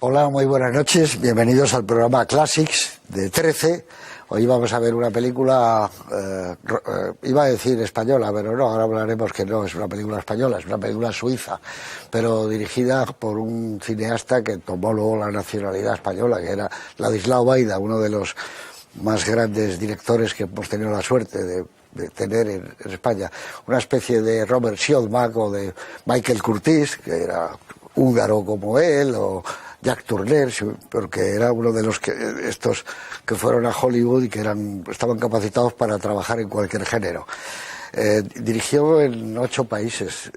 Hola, muy buenas noches. Bienvenidos al programa Classics de 13. Hoy vamos a ver una película, iba a decir española, pero no, ahora hablaremos que no es una película española, es una película suiza, pero dirigida por un cineasta que tomó luego la nacionalidad española, que era Ladislao Baida, uno de los más grandes directores que hemos tenido la suerte de tener en España. Una especie de Robert Siodmak o de Michael Curtiz, que era húngaro como él, o Jack Turner, porque era uno de los estos que fueron a Hollywood y que estaban capacitados para trabajar en cualquier género. Dirigió en 8 países.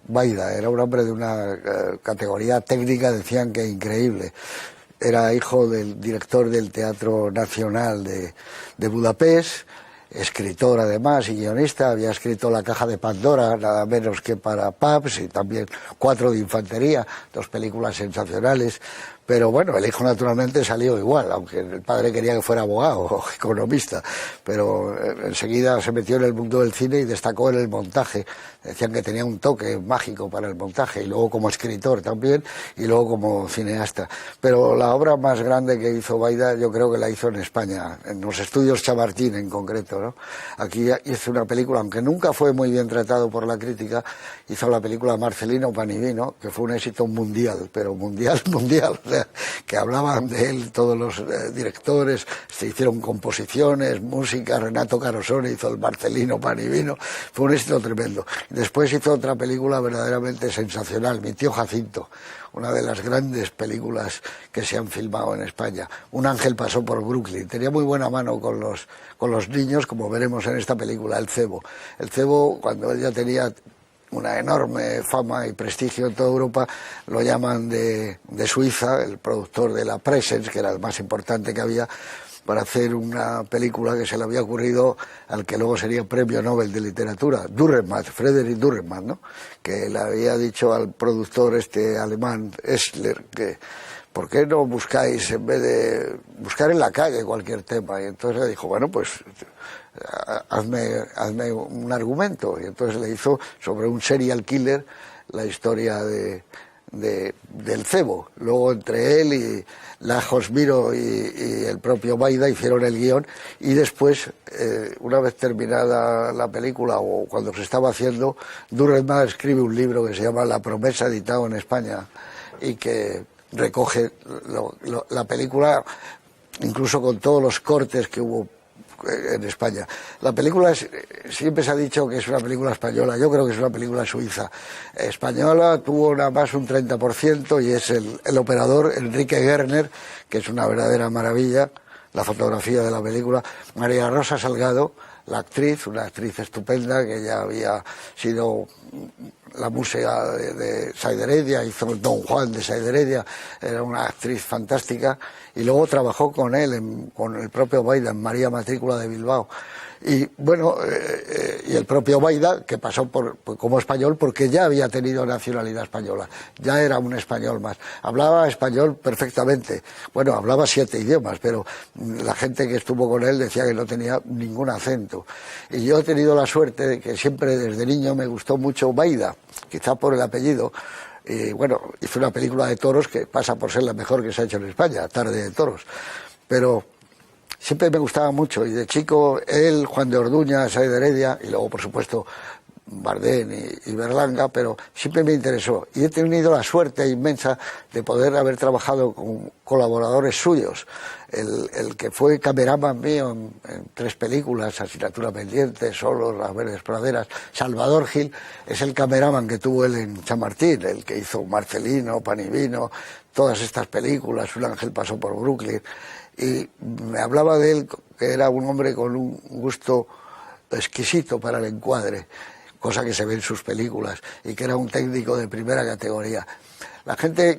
Baida era un hombre de una categoría técnica, decían que increíble. Era hijo del director del Teatro Nacional de Budapest, escritor además y guionista. Había escrito La caja de Pandora, nada menos que para Pabst, y también 4 de infantería, 2 películas sensacionales. Pero bueno, el hijo naturalmente salió igual, aunque el padre quería que fuera abogado o economista, pero enseguida se metió en el mundo del cine y destacó en el montaje. Decían que tenía un toque mágico para el montaje, y luego como escritor también, y luego como cineasta. Pero la obra más grande que hizo Baida yo creo que la hizo en España, en los estudios Chamartín en concreto, ¿no? Aquí hizo una película, aunque nunca fue muy bien tratado por la crítica, hizo la película Marcelino Panivino, que fue un éxito mundial, pero mundial, o sea, que hablaban de él todos los directores, se hicieron composiciones, música. Renato Carosone hizo el Marcelino Panivino, fue un éxito tremendo. Después hizo otra película verdaderamente sensacional, Mi tío Jacinto, una de las grandes películas que se han filmado en España. Un ángel pasó por Brooklyn. Tenía muy buena mano con los niños, como veremos en esta película, El Cebo. El Cebo, cuando él ya tenía una enorme fama y prestigio en toda Europa, lo llaman de Suiza, el productor de la Presence, que era el más importante que había, para hacer una película que se le había ocurrido al que luego sería Premio Nobel de Literatura, Dürrenmatt, Friedrich Dürrenmatt, ¿no? Que le había dicho al productor alemán, Esler, que ¿por qué no buscáis, en vez de buscar en la calle cualquier tema? Y entonces le dijo, bueno, pues hazme un argumento. Y entonces le hizo sobre un serial killer la historia del Cebo. Luego entre él y Lajos Miro y el propio Baida hicieron el guión, y después, una vez terminada la película o cuando se estaba haciendo, Dürrenmatt escribe un libro que se llama La promesa, editado en España, y que recoge la película, incluso con todos los cortes que hubo en España. La película siempre se ha dicho que es una película española. Yo creo que es una película suiza. Española tuvo nada más un 30%, y es el operador Enrique Gerner, que es una verdadera maravilla, la fotografía de la película. María Rosa Salgado, la actriz, una actriz estupenda, que ya había sido la musa de Said Heredia, hizo el Don Juan de Said Heredia, era una actriz fantástica, y luego trabajó con él, con el propio Baida, en María Matrícula de Bilbao. Y bueno, y el propio Baida, que pasó como español, porque ya había tenido nacionalidad española, ya era un español más. Hablaba español perfectamente, bueno, hablaba 7 idiomas, pero la gente que estuvo con él decía que no tenía ningún acento. Y yo he tenido la suerte de que siempre desde niño me gustó mucho Baida, quizá por el apellido. Y bueno, hizo una película de toros que pasa por ser la mejor que se ha hecho en España, Tarde de toros. Pero siempre me gustaba mucho, y de chico él, Juan de Orduña, Said Heredia, y luego por supuesto Bardem y Berlanga, pero siempre me interesó, y he tenido la suerte inmensa de poder haber trabajado con colaboradores suyos. El que fue cameraman mío en 3 películas, Asignatura Pendiente, Solo, Las Verdes Praderas, Salvador Gil, es el cameraman que tuvo él en Chamartín, el que hizo Marcelino, Panivino, todas estas películas, Un ángel pasó por Brooklyn. Y me hablaba de él, que era un hombre con un gusto exquisito para el encuadre, cosa que se ve en sus películas, y que era un técnico de primera categoría. La gente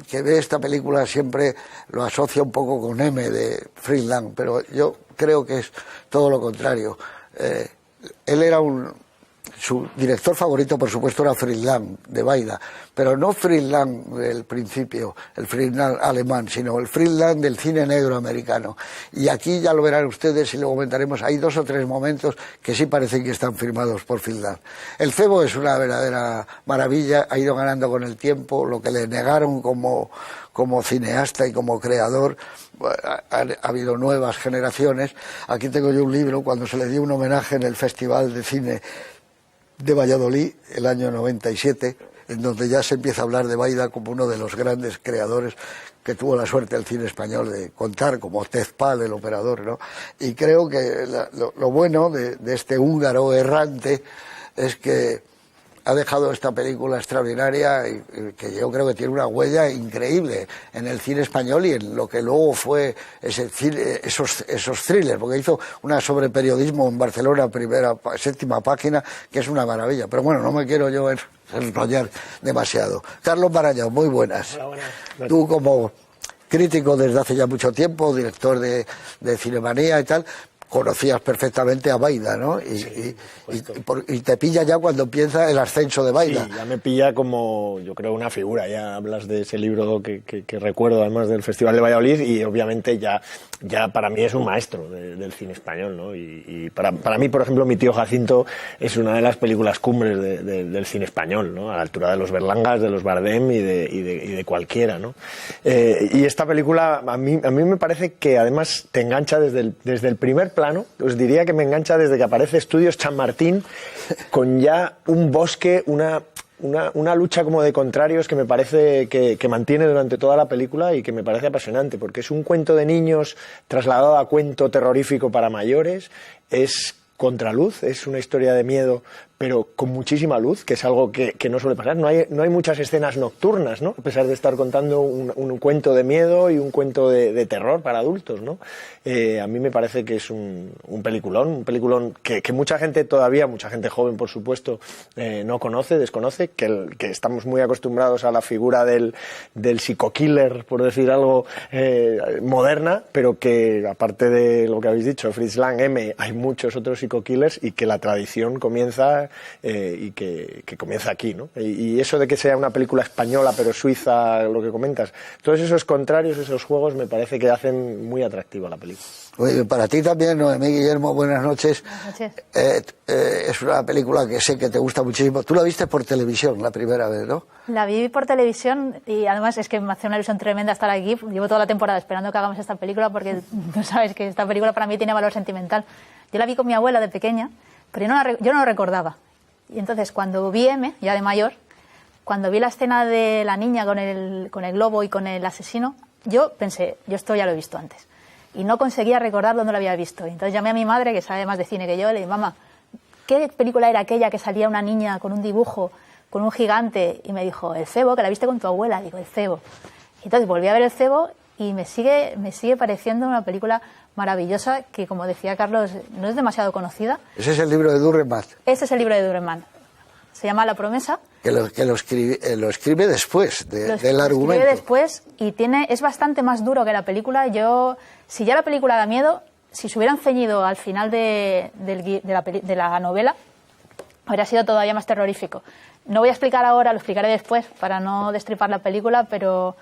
que ve esta película siempre lo asocia un poco con M de Fritz Lang, pero yo creo que es todo lo contrario. Él era Su director favorito, por supuesto, era Fritz Lang, de Baida, pero no Fritz Lang del principio, el Fritz Lang alemán, sino el Fritz Lang del cine negro americano. Y aquí ya lo verán ustedes y lo comentaremos, hay 2 o 3 momentos que sí parecen que están firmados por Fritz Lang. El Cebo es una verdadera maravilla, ha ido ganando con el tiempo, lo que le negaron como cineasta y como creador. Ha habido nuevas generaciones. Aquí tengo yo un libro, cuando se le dio un homenaje en el Festival de Cine de Valladolid, el año 97, en donde ya se empieza a hablar de Baida como uno de los grandes creadores que tuvo la suerte el cine español de contar, como Tezpal, el operador, ¿no? Y creo que lo bueno de este húngaro errante es que ha dejado esta película extraordinaria y que yo creo que tiene una huella increíble en el cine español y en lo que luego fue esos thrillers, porque hizo una sobre periodismo en Barcelona, séptima página, que es una maravilla. Pero bueno, no me quiero yo enrollar demasiado. Carlos Marañón, muy buenas. Hola, buenas. Tú como crítico desde hace ya mucho tiempo, director de Cinemanía y tal, conocías perfectamente a Baida, ¿no? Y te pilla ya cuando empieza el ascenso de Baida. Sí, ya me pilla como, yo creo, una figura. Ya hablas de ese libro que recuerdo, además del Festival de Valladolid, y obviamente ya para mí es un maestro del cine español, ¿no? Y para mí, por ejemplo, Mi tío Jacinto es una de las películas cumbres del cine español, ¿no? A la altura de los Berlangas, de los Bardem y de cualquiera, ¿no? Y esta película a mí me parece que además te engancha desde el primer plano. Os diría que me engancha desde que aparece Estudios Chamartín, con ya un bosque, una lucha como de contrarios que me parece que mantiene durante toda la película y que me parece apasionante, porque es un cuento de niños trasladado a cuento terrorífico para mayores, es contraluz, es una historia de miedo, pero con muchísima luz, que es algo que no suele pasar. No hay muchas escenas nocturnas, ¿no? A pesar de estar contando un cuento de miedo y un cuento de terror para adultos, ¿no? A mí me parece que es un peliculón que mucha gente todavía, mucha gente joven, por supuesto, no conoce, desconoce, que estamos muy acostumbrados a la figura del psico-killer, por decir algo, moderna, pero que, aparte de lo que habéis dicho, Fritz Lang, M, hay muchos otros psico-killers y que la tradición comienza y que comienza aquí, ¿no? Y eso de que sea una película española pero suiza, lo que comentas, todos esos contrarios, esos juegos me parece que hacen muy atractiva la película. Oye, para ti también, Noemí Guillermo, buenas noches. Buenas noches. Es una película que sé que te gusta muchísimo. Tú la viste por televisión la primera vez, ¿no? La vi por televisión y además es que me hace una ilusión tremenda estar aquí. Llevo toda la temporada esperando que hagamos esta película porque tú sabes que esta película para mí tiene valor sentimental. Yo la vi con mi abuela de pequeña, pero yo no lo recordaba. Y entonces cuando vi M, ya de mayor, cuando vi la escena de la niña con el globo y con el asesino, yo pensé, yo esto ya lo he visto antes. Y no conseguía recordar dónde lo había visto. Y entonces llamé a mi madre, que sabe más de cine que yo, y le dije, mamá, ¿qué película era aquella que salía una niña con un dibujo, con un gigante? Y me dijo, El Cebo, que la viste con tu abuela. Digo, El Cebo. Y entonces volví a ver El Cebo y me sigue pareciendo una película maravillosa que, como decía Carlos, no es demasiado conocida. Ese es el libro de Durrenmatt. Ese es el libro de Durrenmatt. Se llama La promesa. Que lo escribe después del argumento. Lo escribe después y es bastante más duro que la película. Si ya la película da miedo, si se hubieran ceñido al final de la novela, habría sido todavía más terrorífico. No voy a explicar ahora, lo explicaré después para no destripar la película, pero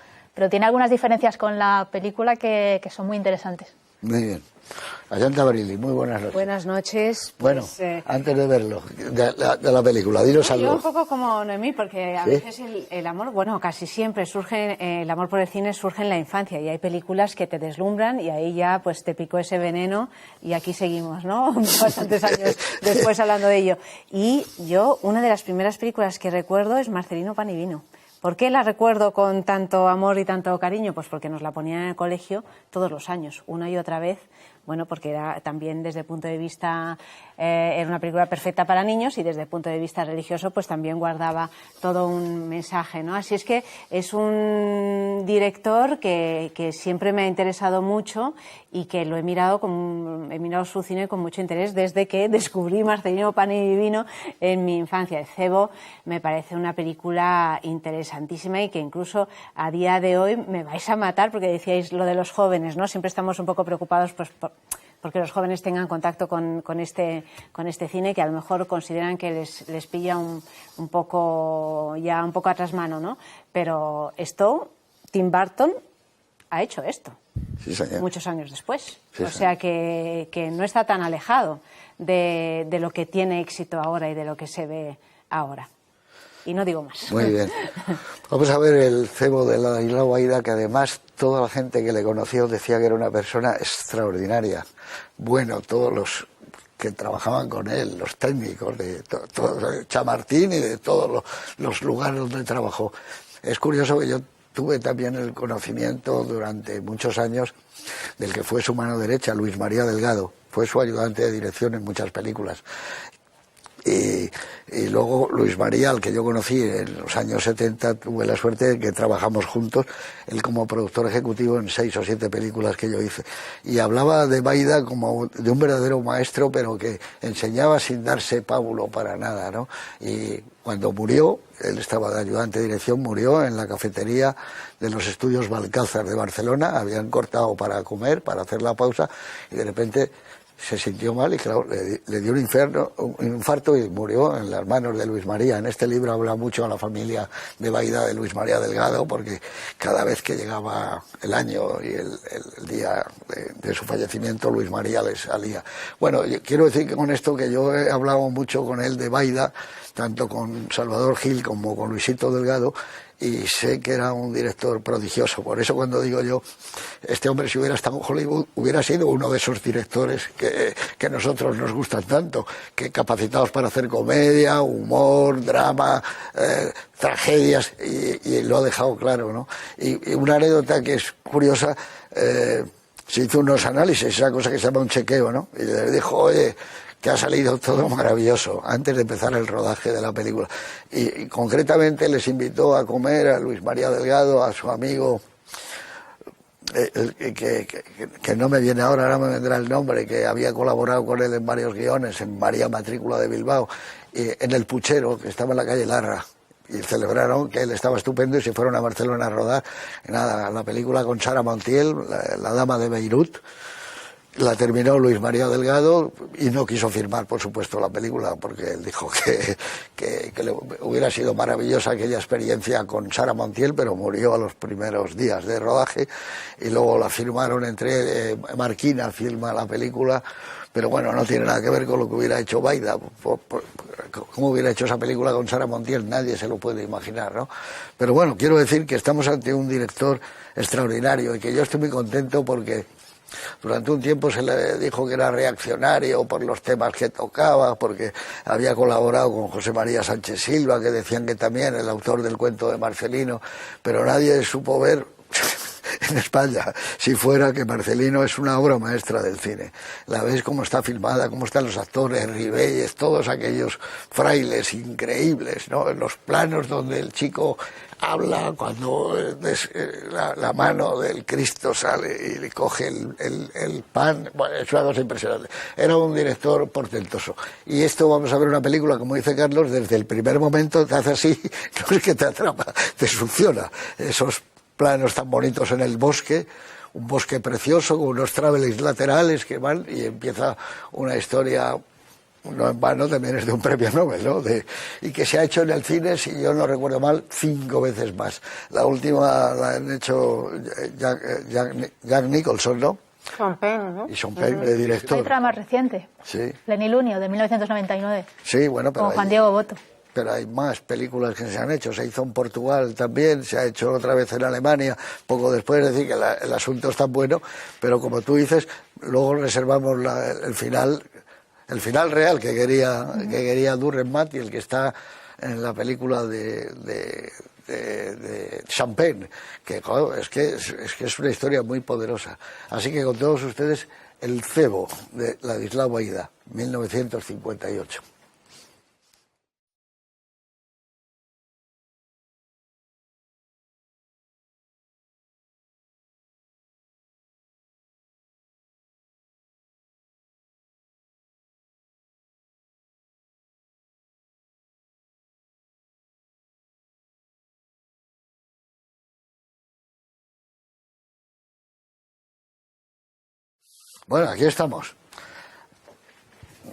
tiene algunas diferencias con la película que son muy interesantes. Muy bien. Ayanta Barili, muy buenas noches. Buenas noches. Bueno, antes de verlo, de la película, dinos algo. Yo un poco como Noemí, porque a veces el amor, bueno, casi siempre el amor por el cine surge en la infancia y hay películas que te deslumbran y ahí ya pues te picó ese veneno y aquí seguimos, ¿no? Bastantes años después hablando de ello. Y yo, una de las primeras películas que recuerdo es Marcelino Pan y Vino. ¿Por qué la recuerdo con tanto amor y tanto cariño? Pues porque nos la ponían en el colegio todos los años, una y otra vez. Bueno, porque era también desde el punto de vista, era una película perfecta para niños y desde el punto de vista religioso pues también guardaba todo un mensaje, ¿no? Así es que es un director que siempre me ha interesado mucho y que lo he mirado su cine con mucho interés desde que descubrí Marcelino Pan y Vino en mi infancia. El Cebo me parece una película interesantísima y que incluso a día de hoy me vais a matar porque decíais lo de los jóvenes, ¿no? Siempre estamos un poco preocupados pues por porque los jóvenes tengan contacto con este cine que a lo mejor consideran que les pilla un poco a trasmano, ¿no? Pero Tim Burton ha hecho esto. Sí, señor. Muchos años después. Sí, o sea que no está tan alejado de lo que tiene éxito ahora y de lo que se ve ahora. Y no digo más. Muy bien. Vamos a ver el cebo de Ladislao Baida, que además toda la gente que le conoció decía que era una persona extraordinaria. Bueno, todos los que trabajaban con él, los técnicos de Chamartín y de todos los lugares donde trabajó. Es curioso que yo tuve también el conocimiento durante muchos años del que fue su mano derecha, Luis María Delgado. Fue su ayudante de dirección en muchas películas. Y luego Luis María, al que yo conocí en los años 70, tuve la suerte de que trabajamos juntos, él como productor ejecutivo en 6 o 7 películas que yo hice. Y hablaba de Baida como de un verdadero maestro, pero que enseñaba sin darse pábulo para nada, ¿no? Y cuando murió, él estaba de ayudante de dirección, murió en la cafetería de los estudios Balcázar de Barcelona. Habían cortado para comer, para hacer la pausa, y de repente se sintió mal y claro, le dio un infarto y murió en las manos de Luis María. En este libro habla mucho a la familia de Baida de Luis María Delgado, porque cada vez que llegaba el año y el día de su fallecimiento, Luis María le salía. Bueno, yo quiero decir que con esto que yo he hablado mucho con él de Baida, tanto con Salvador Gil como con Luisito Delgado, y sé que era un director prodigioso. Por eso cuando digo yo, este hombre si hubiera estado en Hollywood hubiera sido uno de esos directores que nosotros nos gustan tanto, que capacitados para hacer comedia, humor, drama, tragedias, y lo ha dejado claro, ¿no? Y una anécdota que es curiosa, se hizo unos análisis, esa cosa que se llama un chequeo, ¿no? Y le dijo, oye, que ha salido todo maravilloso antes de empezar el rodaje de la película. Y concretamente les invitó a comer a Luis María Delgado, a su amigo, que no me viene ahora me vendrá el nombre, que había colaborado con él en varios guiones, en María Matrícula de Bilbao, en El Puchero, que estaba en la calle Larra. Y celebraron que él estaba estupendo y se fueron a Barcelona a rodar. Y nada, la película con Sara Montiel, la dama de Beirut. La terminó Luis María Delgado y no quiso firmar, por supuesto, la película, porque él dijo que le hubiera sido maravillosa aquella experiencia con Sara Montiel, pero murió a los primeros días de rodaje, y luego la firmaron Marquina firma la película, pero bueno, no tiene nada que ver con lo que hubiera hecho Baida. ¿Cómo hubiera hecho esa película con Sara Montiel? Nadie se lo puede imaginar, ¿no? Pero bueno, quiero decir que estamos ante un director extraordinario y que yo estoy muy contento porque durante un tiempo se le dijo que era reaccionario por los temas que tocaba, porque había colaborado con José María Sánchez Silva, que decían que también el autor del cuento de Marcelino, pero nadie supo ver en España si fuera que Marcelino es una obra maestra del cine. La ves cómo está filmada, cómo están los actores, Ribelles, todos aquellos frailes increíbles, ¿no? En los planos donde el chico habla cuando la mano del Cristo sale y le coge el pan. Bueno, es una cosa impresionante. Era un director portentoso. Y esto, vamos a ver una película, como dice Carlos, desde el primer momento te hace así, no es que te atrapa, te succiona. Esos planos tan bonitos en el bosque, un bosque precioso con unos travelings laterales que van y empieza una historia, no en vano, también es de un premio Nobel, ¿no? Y que se ha hecho en el cine, si yo no recuerdo mal, 5 veces más. La última la han hecho Jack Nicholson, ¿no? Sean Penn, ¿no? Y Sean Penn, de director. Hay otra más reciente, Sí. Plenilunio, de 1999, Sí, bueno, pero con Juan Diego Boto. Pero hay más películas que se han hecho. Se hizo en Portugal también, se ha hecho otra vez en Alemania, poco después. Es decir, que el asunto es tan bueno, pero como tú dices, luego reservamos el final real que quería Durrenmatt, y el que está en la película de Champagne, que joder, es que es una historia muy poderosa. Así que con todos ustedes, El cebo de Ladislao Baida, 1958. Bueno, aquí estamos.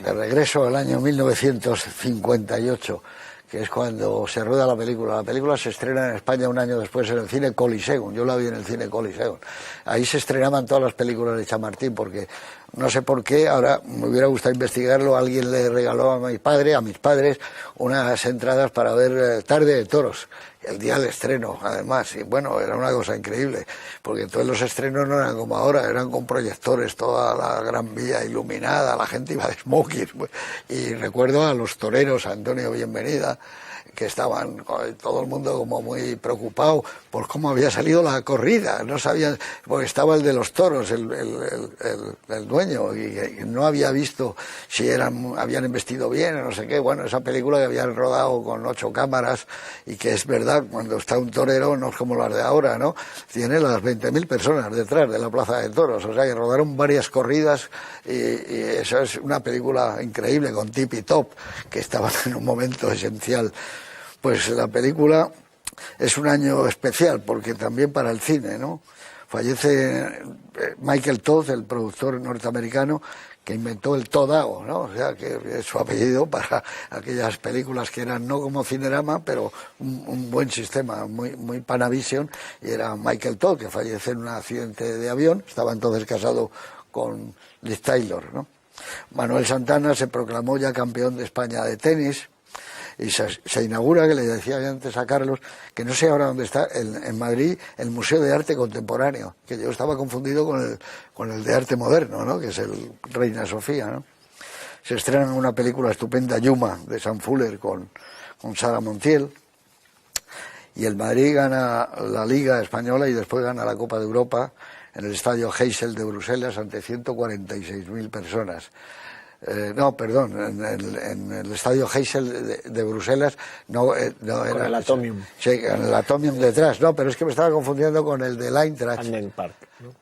De regreso al año 1958, que es cuando se rueda la película. La película se estrena en España un año después en el cine Coliseum. Yo la vi en el cine Coliseum. Ahí se estrenaban todas las películas de Chamartín, porque no sé por qué, ahora me hubiera gustado investigarlo. Alguien le regaló a mis padres, unas entradas para ver Tarde de Toros, el día del estreno, además. Y bueno, era una cosa increíble, porque todos los estrenos no eran como ahora, eran con proyectores, toda la Gran Vía iluminada, la gente iba de smoking. Y recuerdo a los toreros, a Antonio Bienvenida, que estaban todo el mundo como muy preocupado por cómo había salido la corrida. No sabían, porque estaba el de los toros, el dueño, y no había visto si habían embestido bien o no sé qué. Bueno, esa película que habían rodado con 8 cámaras, y que es verdad, cuando está un torero no es como las de ahora, ¿no? Tiene las 20.000 personas detrás de la plaza de toros, o sea que rodaron varias corridas, y eso es una película increíble, con Tipi Top, que estaban en un momento esencial. Pues la película es un año especial, porque también para el cine, ¿no? Fallece Michael Todd, el productor norteamericano, que inventó el Todao, ¿no? O sea, que es su apellido para aquellas películas que eran no como Cinerama, pero un buen sistema, muy Panavision, y era Michael Todd, que fallece en un accidente de avión. Estaba entonces casado con Liz Taylor, ¿no? Manuel Santana se proclamó ya campeón de España de tenis, y se inaugura, que le decía antes a Carlos, que no sé ahora dónde está, en Madrid, el Museo de Arte Contemporáneo, que yo estaba confundido con el de Arte Moderno, ¿no? Que es el Reina Sofía, ¿no? Se estrena una película estupenda, Yuma, de Sam Fuller, con Sara Montiel, y el Madrid gana la Liga Española y después gana la Copa de Europa en el Estadio Heysel de Bruselas ante 146.000 personas. No, perdón, en el Estadio Heysel de Bruselas, no era... Con el Atomium. Sí, en el Atomium detrás, no, pero es que me estaba confundiendo con el de Eintracht. Anden Park, ¿no?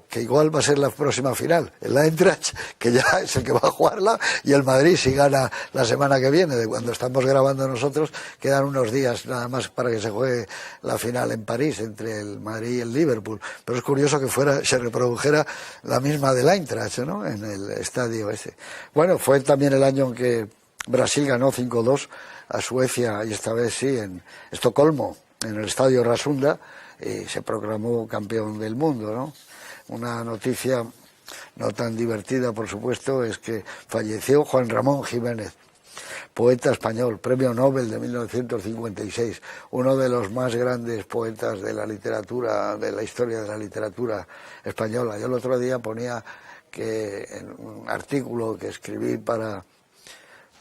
Que igual va a ser la próxima final. El Eintracht, que ya es el que va a jugarla, y el Madrid, si gana la semana que viene, de cuando estamos grabando nosotros, quedan unos días nada más para que se juegue la final en París entre el Madrid y el Liverpool. Pero es curioso que se reprodujera la misma del Eintracht, ¿no? En el estadio ese. Bueno, fue también el año en que Brasil ganó 5-2 a Suecia, y esta vez sí, en Estocolmo, en el estadio Rasunda, y se proclamó campeón del mundo, ¿no? Una noticia no tan divertida, por supuesto, es que falleció Juan Ramón Jiménez, poeta español, premio Nobel de 1956, uno de los más grandes poetas de la literatura, de la historia de la literatura española. Yo el otro día ponía que en un artículo que escribí para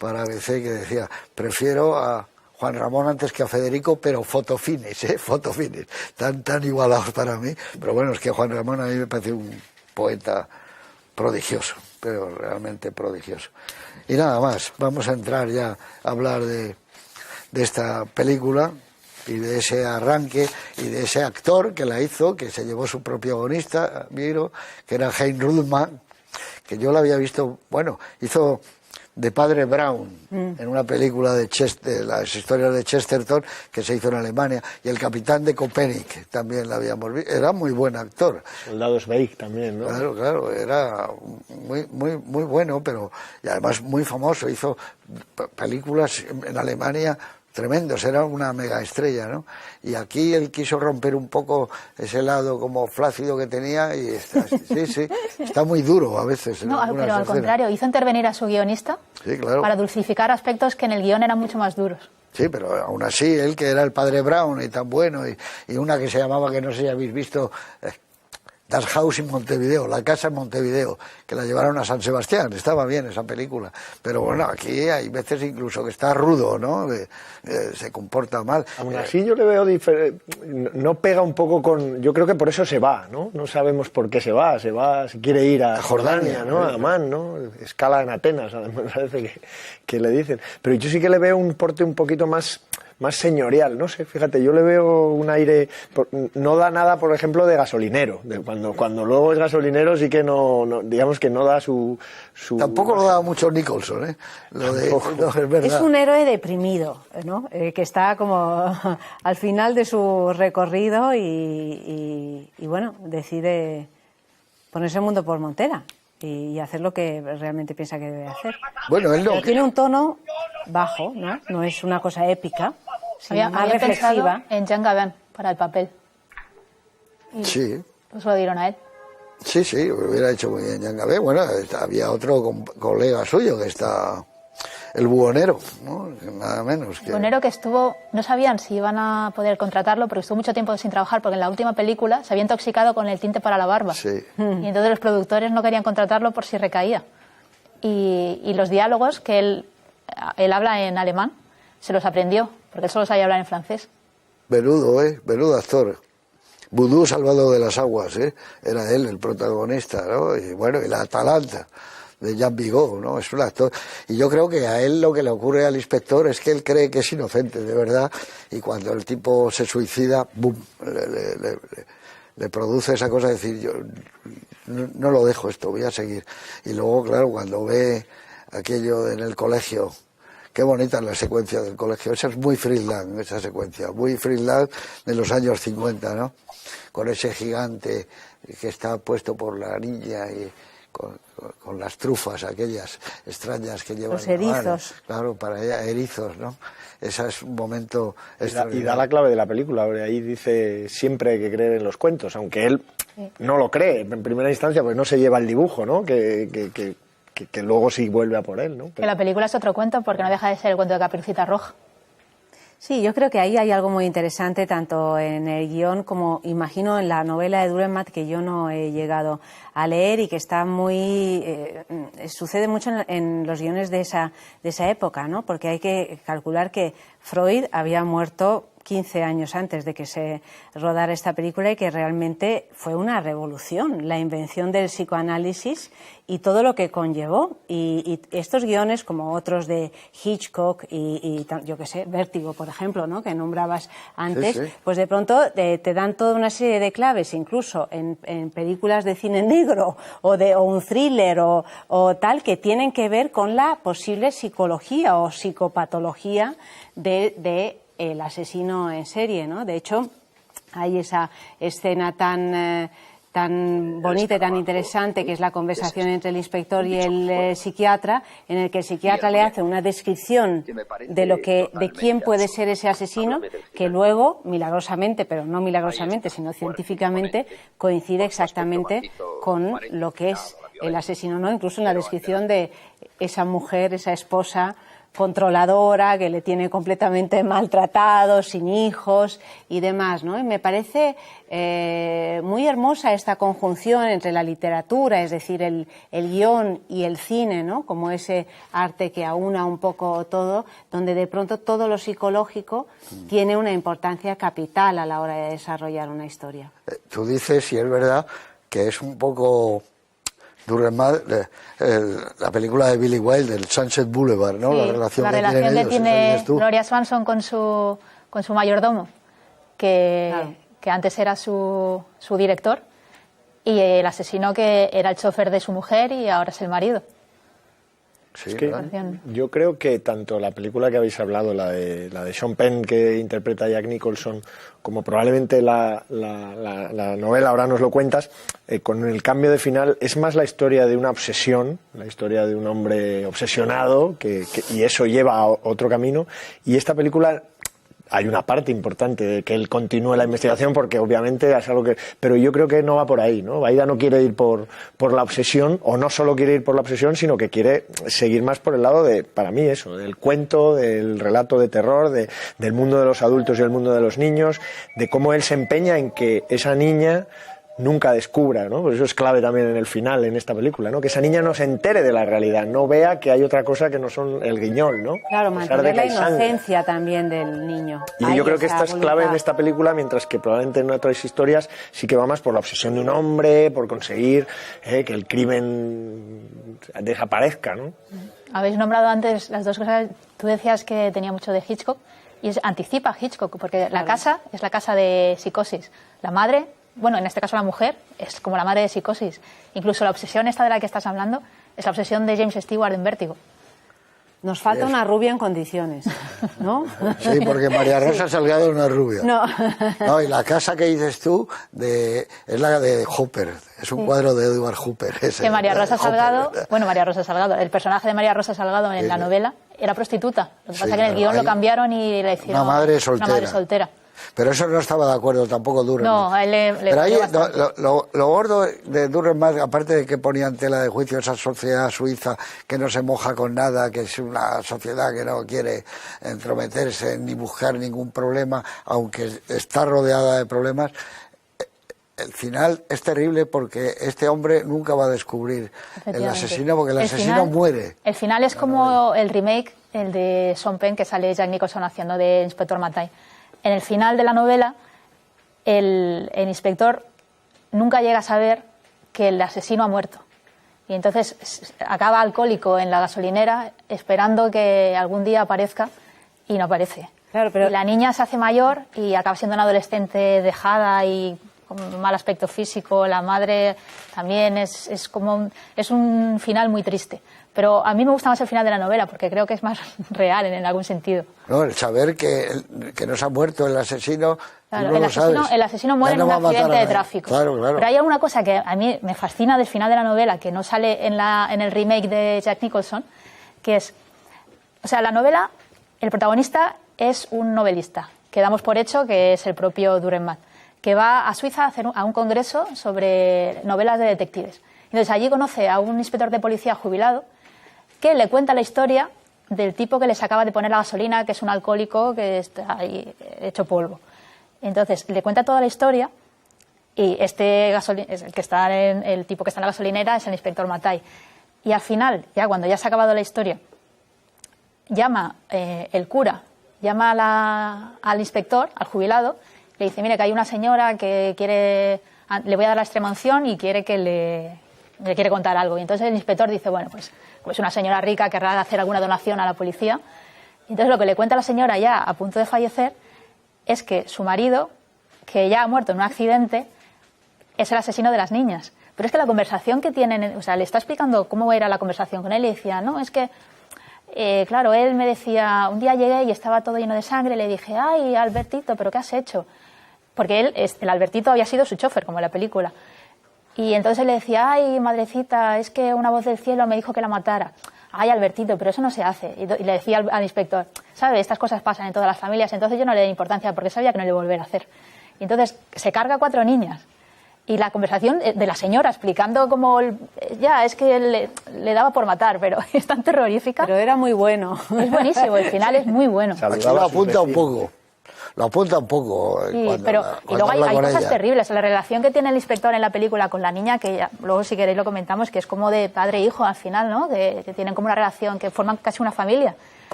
ABC, que decía: prefiero a Juan Ramón antes que a Federico, pero fotofines, fotofines, tan igualados para mí. Pero bueno, es que Juan Ramón a mí me parece un poeta prodigioso, pero realmente prodigioso. Y nada más, vamos a entrar ya a hablar de esta película y de ese arranque y de ese actor que la hizo, que se llevó su propio guionista, Miro, que era Hein Rudman, que yo la había visto, bueno, hizo de Padre Brown en una película de las historias de Chesterton, que se hizo en Alemania, y El Capitán de Köpenick también la habíamos visto. Era muy buen actor. Soldados Sveig también, ¿no? Claro, era muy bueno, pero y además muy famoso. Hizo películas en Alemania tremendos, era una mega estrella, ¿no? Y aquí él quiso romper un poco ese lado como flácido que tenía, y está muy duro a veces. No, pero al contrario, hizo intervenir a su guionista, sí, claro, para dulcificar aspectos que en el guión eran mucho más duros. Sí, pero aún así, él que era el Padre Brown y tan bueno, y una que se llamaba, que no sé si habéis visto, Das Haus en Montevideo, La Casa en Montevideo, que la llevaron a San Sebastián. Estaba bien esa película, pero bueno, aquí hay veces incluso que está rudo, ¿no? Se comporta mal. Aún así yo le veo no pega un poco con... Yo creo que por eso se va, ¿no? No sabemos por qué se quiere ir a Jordania, ¿no? A Amán, ¿no? Escala en Atenas, además, parece que le dicen. Pero yo sí que le veo un porte un poquito más señorial, no sé, fíjate, yo le veo un aire, no da nada, por ejemplo, de gasolinero, cuando luego es gasolinero sí que no digamos que no da su... Tampoco lo da mucho Nicholson, ¿eh? No, es verdad. Es un héroe deprimido, ¿no? Que está como al final de su recorrido y bueno, decide ponerse el mundo por montera y hacer lo que realmente piensa que debe hacer. Bueno, él no. Pero tiene un tono bajo, ¿no? No es una cosa épica, sino más había pensado reflexiva. en Jean Gabin para el papel. Y Sí. pues lo dieron a él. Sí, lo hubiera hecho muy bien Jean Gabin. Bueno, había otro colega suyo que está... El buhonero, ¿no? Nada menos que... Buhonero que estuvo, no sabían si iban a poder contratarlo porque estuvo mucho tiempo sin trabajar porque en la última película se había intoxicado con el tinte para la barba. Sí. Y entonces los productores no querían contratarlo por si recaía. Y los diálogos que él habla en alemán se los aprendió porque él solo sabía hablar en francés. Menudo actor. Vudú salvado de las aguas, era él el protagonista, ¿no? Y bueno, y la Atalanta de Jean Vigo, ¿no? Es un actor. Y yo creo que a él lo que le ocurre al inspector es que él cree que es inocente, de verdad, y cuando el tipo se suicida, ¡bum!, le produce esa cosa de decir, yo no lo dejo esto, voy a seguir. Y luego, claro, cuando ve aquello en el colegio, qué bonita es la secuencia del colegio, esa es muy Friedland, esa secuencia, muy Friedland de los años 50, ¿no? Con ese gigante que está puesto por la niña y con las trufas aquellas extrañas que llevan. Los erizos. Claro, para ella, erizos, ¿no? Ese es un momento Y da la clave de la película, ahí dice siempre hay que creer en los cuentos, aunque él no lo cree en primera instancia, pues no se lleva el dibujo, ¿no? Que luego sí vuelve a por él, ¿no? Que la película es otro cuento porque no deja de ser el cuento de Caperucita Roja. Sí, yo creo que ahí hay algo muy interesante, tanto en el guión como, imagino, en la novela de Dürrenmatt, que yo no he llegado a leer y que está muy... sucede mucho en los guiones de esa época, ¿no? Porque hay que calcular que Freud había muerto 15 años antes de que se rodara esta película y que realmente fue una revolución, la invención del psicoanálisis y todo lo que conllevó. Y estos guiones, como otros de Hitchcock y yo qué sé, Vértigo, por ejemplo, ¿no?, que nombrabas antes, Sí. pues de pronto te dan toda una serie de claves, incluso en películas de cine negro o un thriller o tal, que tienen que ver con la posible psicología o psicopatología de el asesino en serie, ¿no? De hecho, hay esa escena tan bonita y tan interesante que es la conversación entre el inspector y el psiquiatra, en el que el psiquiatra le hace una descripción de quién puede ser ese asesino, que luego, milagrosamente, pero no milagrosamente, sino científicamente, coincide exactamente con lo que es el asesino, ¿no? Incluso en la descripción de esa mujer, esa esposa controladora, que le tiene completamente maltratado, sin hijos y demás, ¿no? Y me parece muy hermosa esta conjunción entre la literatura, es decir, el guión y el cine, ¿no? Como ese arte que aúna un poco todo, donde de pronto todo lo psicológico tiene una importancia capital a la hora de desarrollar una historia. Tú dices, y es verdad, que es un poco... Dürrenmatt, la película de Billy Wilder, el Sunset Boulevard, ¿no? Sí, la relación que tiene ellos, tú. Gloria Swanson con su mayordomo, que antes era su director, y el asesino que era el chofer de su mujer y ahora es el marido. Sí, Es que ¿verdad? yo creo que tanto la película que habéis hablado, la de Sean Penn, que interpreta a Jack Nicholson, como probablemente la novela, ahora nos lo cuentas, con el cambio de final, es más la historia de una obsesión, la historia de un hombre obsesionado, y eso lleva a otro camino, y esta película... Hay una parte importante de que él continúe la investigación porque obviamente es algo que... Pero yo creo que no va por ahí, ¿no? Baida no quiere ir por la obsesión, o no solo quiere ir por la obsesión, sino que quiere seguir más por el lado de, para mí eso, del cuento, del relato de terror, del mundo de los adultos y el mundo de los niños, de cómo él se empeña en que esa niña nunca descubra, ¿no? Por eso es clave también en el final, en esta película, ¿no? Que esa niña no se entere de la realidad, no vea que hay otra cosa que no son el guiñol, ¿no? Claro, A pesar mantener de que la hay sangre. inocencia también del niño. Y Ahí yo creo que esa esta es clave en voluntad. esta película, mientras que probablemente en otras historias sí que va más por la obsesión de un hombre, por conseguir que el crimen desaparezca, ¿no? Habéis nombrado antes las dos cosas. Tú decías que tenía mucho de Hitchcock y anticipa a Hitchcock, porque la casa es la casa de Psicosis. La madre, bueno, en este caso la mujer, es como la madre de Psicosis. Incluso la obsesión esta de la que estás hablando es la obsesión de James Stewart en Vértigo. Nos falta una rubia en condiciones. ¿no? Sí, porque María Rosa Salgado no es rubia. No. No, y la casa que dices tú es la de Hopper, es un cuadro de Edward Hopper. Que María Rosa Salgado, Hopper. bueno, María Rosa Salgado, el personaje de María Rosa Salgado en la novela era prostituta. Lo que pasa es que en el guión lo cambiaron y le hicieron una madre soltera. Una madre soltera. Pero eso no estaba de acuerdo tampoco Durrell. No, a él le Pero ahí bastante. lo gordo de Durrell, aparte de que ponía en tela de juicio esa sociedad suiza que no se moja con nada, que es una sociedad que no quiere entrometerse ni buscar ningún problema, aunque está rodeada de problemas, el final es terrible porque este hombre nunca va a descubrir el asesino, porque el asesino muere. El final es como el remake, el de Sean Penn, que sale Jack Nicholson haciendo de Inspector Mattei. En el final de la novela, el inspector nunca llega a saber que el asesino ha muerto. Y entonces acaba alcohólico en la gasolinera esperando que algún día aparezca y no aparece. Claro, pero Y la niña se hace mayor y acaba siendo una adolescente dejada y con mal aspecto físico. La madre también es un final muy triste. Pero a mí me gusta más el final de la novela porque creo que es más real en algún sentido. No, el saber que no se ha muerto el asesino, claro, no lo sabes. El asesino muere en un accidente de tráfico. Claro. Pero hay alguna cosa que a mí me fascina del final de la novela, que no sale en el remake de Jack Nicholson, que es, o sea, la novela, el protagonista es un novelista, que damos por hecho que es el propio Durrell, que va a Suiza a hacer un congreso sobre novelas de detectives. Entonces allí conoce a un inspector de policía jubilado que le cuenta la historia del tipo que les acaba de poner la gasolina, que es un alcohólico que está ahí hecho polvo. Entonces le cuenta toda la historia y el tipo que está en la gasolinera es el inspector Mattei. Y al final, ya cuando ya se ha acabado la historia, llama el cura, llama al inspector, al jubilado, le dice, mire, que hay una señora que le voy a dar la extremaunción y quiere que le quiere contar algo. Y entonces el inspector dice, bueno, pues una señora rica querrá hacer alguna donación a la policía. Y entonces lo que le cuenta la señora ya a punto de fallecer es que su marido, que ya ha muerto en un accidente, es el asesino de las niñas. Pero es que la conversación que tienen, o sea, le está explicando cómo era la conversación con él y decía, no, es que, claro, él me decía, un día llegué y estaba todo lleno de sangre, y le dije, ay, Albertito, ¿pero qué has hecho? Porque el Albertito había sido su chofer, como en la película. Y entonces le decía, ay, madrecita, es que una voz del cielo me dijo que la matara. Ay, Albertito, pero eso no se hace. Y le decía al inspector, ¿sabe? Estas cosas pasan en todas las familias. Entonces yo no le di importancia porque sabía que no le iba a volver a hacer. Y entonces se carga 4 niñas. Y la conversación de la señora explicando cómo, ya, es que le daba por matar, pero es tan terrorífica. Pero era muy bueno. Es buenísimo, el final es muy bueno. Aquí lo apunta un poco. Lo apunta un poco. Sí, y luego hay cosas terribles. La relación que tiene el inspector en la película con la niña, que ya, luego si queréis lo comentamos, que es como de padre e hijo al final, ¿no? Que tienen como una relación, que forman casi una familia.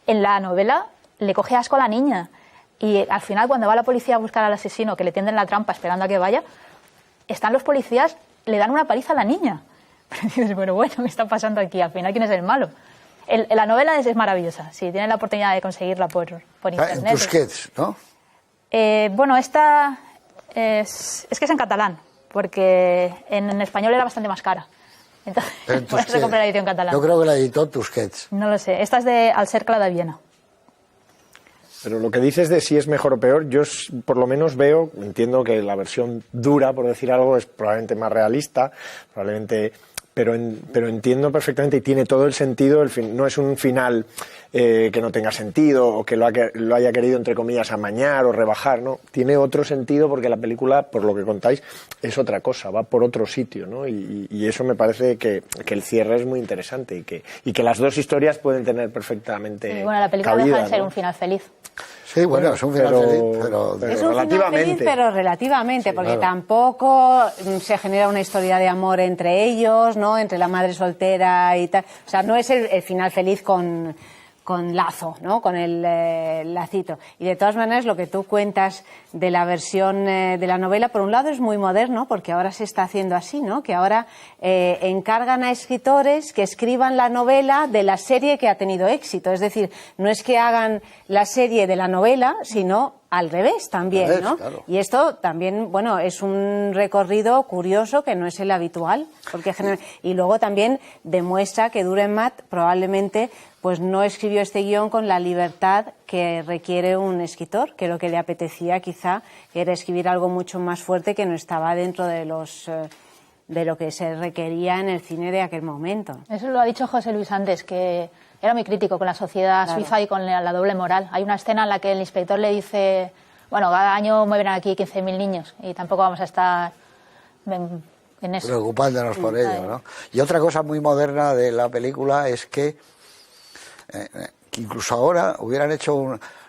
En la novela le coge asco a la niña. Y al final, cuando va la policía a buscar al asesino, que le tienden la trampa esperando a que vaya, están los policías, le dan una paliza a la niña. Pero dices, bueno, ¿qué está pasando aquí? Al final, ¿quién es el malo? La novela es maravillosa. Si tienen la oportunidad de conseguirla por internet. En Tusquets, ¿no? Bueno, esta es que es en catalán, porque en español era bastante más cara. Entonces, por eso compré la edición catalana. Yo creo que la editó Tusquets. No lo sé. Esta es de Al Cercle de Viena. Pero lo que dices de si es mejor o peor, yo por lo menos entiendo que la versión dura, por decir algo, es probablemente más realista, probablemente, pero entiendo perfectamente y tiene todo el sentido. No es un final que no tenga sentido o que lo haya querido, entre comillas, amañar o rebajar, ¿no? Tiene otro sentido porque la película, por lo que contáis, es otra cosa, va por otro sitio, ¿no? Y eso me parece que el cierre es muy interesante y que las dos historias pueden tener perfectamente y bueno, la película cabida, deja de ser ¿no? un final feliz. Sí, bueno, es un final feliz, pero es un relativamente. Final feliz, pero relativamente, sí, porque claro, tampoco se genera una historia de amor entre ellos, ¿no? Entre la madre soltera y tal. O sea, no es el final feliz con lazo, ¿no? Con el lacito. Y de todas maneras, lo que tú cuentas de la versión de la novela, por un lado es muy moderno, porque ahora se está haciendo así, ¿no? Que ahora encargan a escritores que escriban la novela de la serie que ha tenido éxito. Es decir, no es que hagan la serie de la novela, sino al revés también, Al revés, ¿no? claro. Y esto también, bueno, es un recorrido curioso que no es el habitual, porque y luego también demuestra que Dürrenmatt probablemente pues no escribió este guión con la libertad que requiere un escritor, que lo que le apetecía quizá era escribir algo mucho más fuerte que no estaba dentro de lo que se requería en el cine de aquel momento. Eso lo ha dicho José Luis antes, que era muy crítico con la sociedad suiza y con la doble moral. Hay una escena en la que el inspector le dice, bueno, cada año mueren aquí 15.000 niños y tampoco vamos a estar en eso. Preocupándonos por ello, ¿no? Y otra cosa muy moderna de la película es que incluso ahora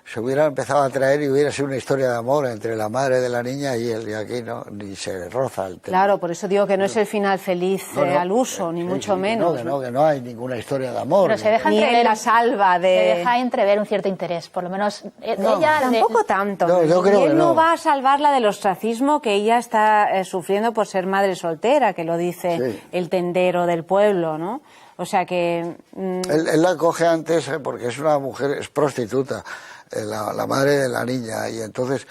se hubiera empezado a traer y hubiera sido una historia de amor entre la madre de la niña y él, y aquí no, ni se roza el tema. Claro, por eso digo que no es el final feliz al uso, ni mucho menos. Que no hay ninguna historia de amor. Pero se deja ni entrever, en la salva de... Se deja entrever un cierto interés, por lo menos ella... Tampoco tanto. No, yo creo y él que no va a salvarla del ostracismo que ella está sufriendo por ser madre soltera, que lo dice el tendero del pueblo, ¿no? O sea que... Él la coge antes porque es una mujer, es prostituta, la madre de la niña, y entonces,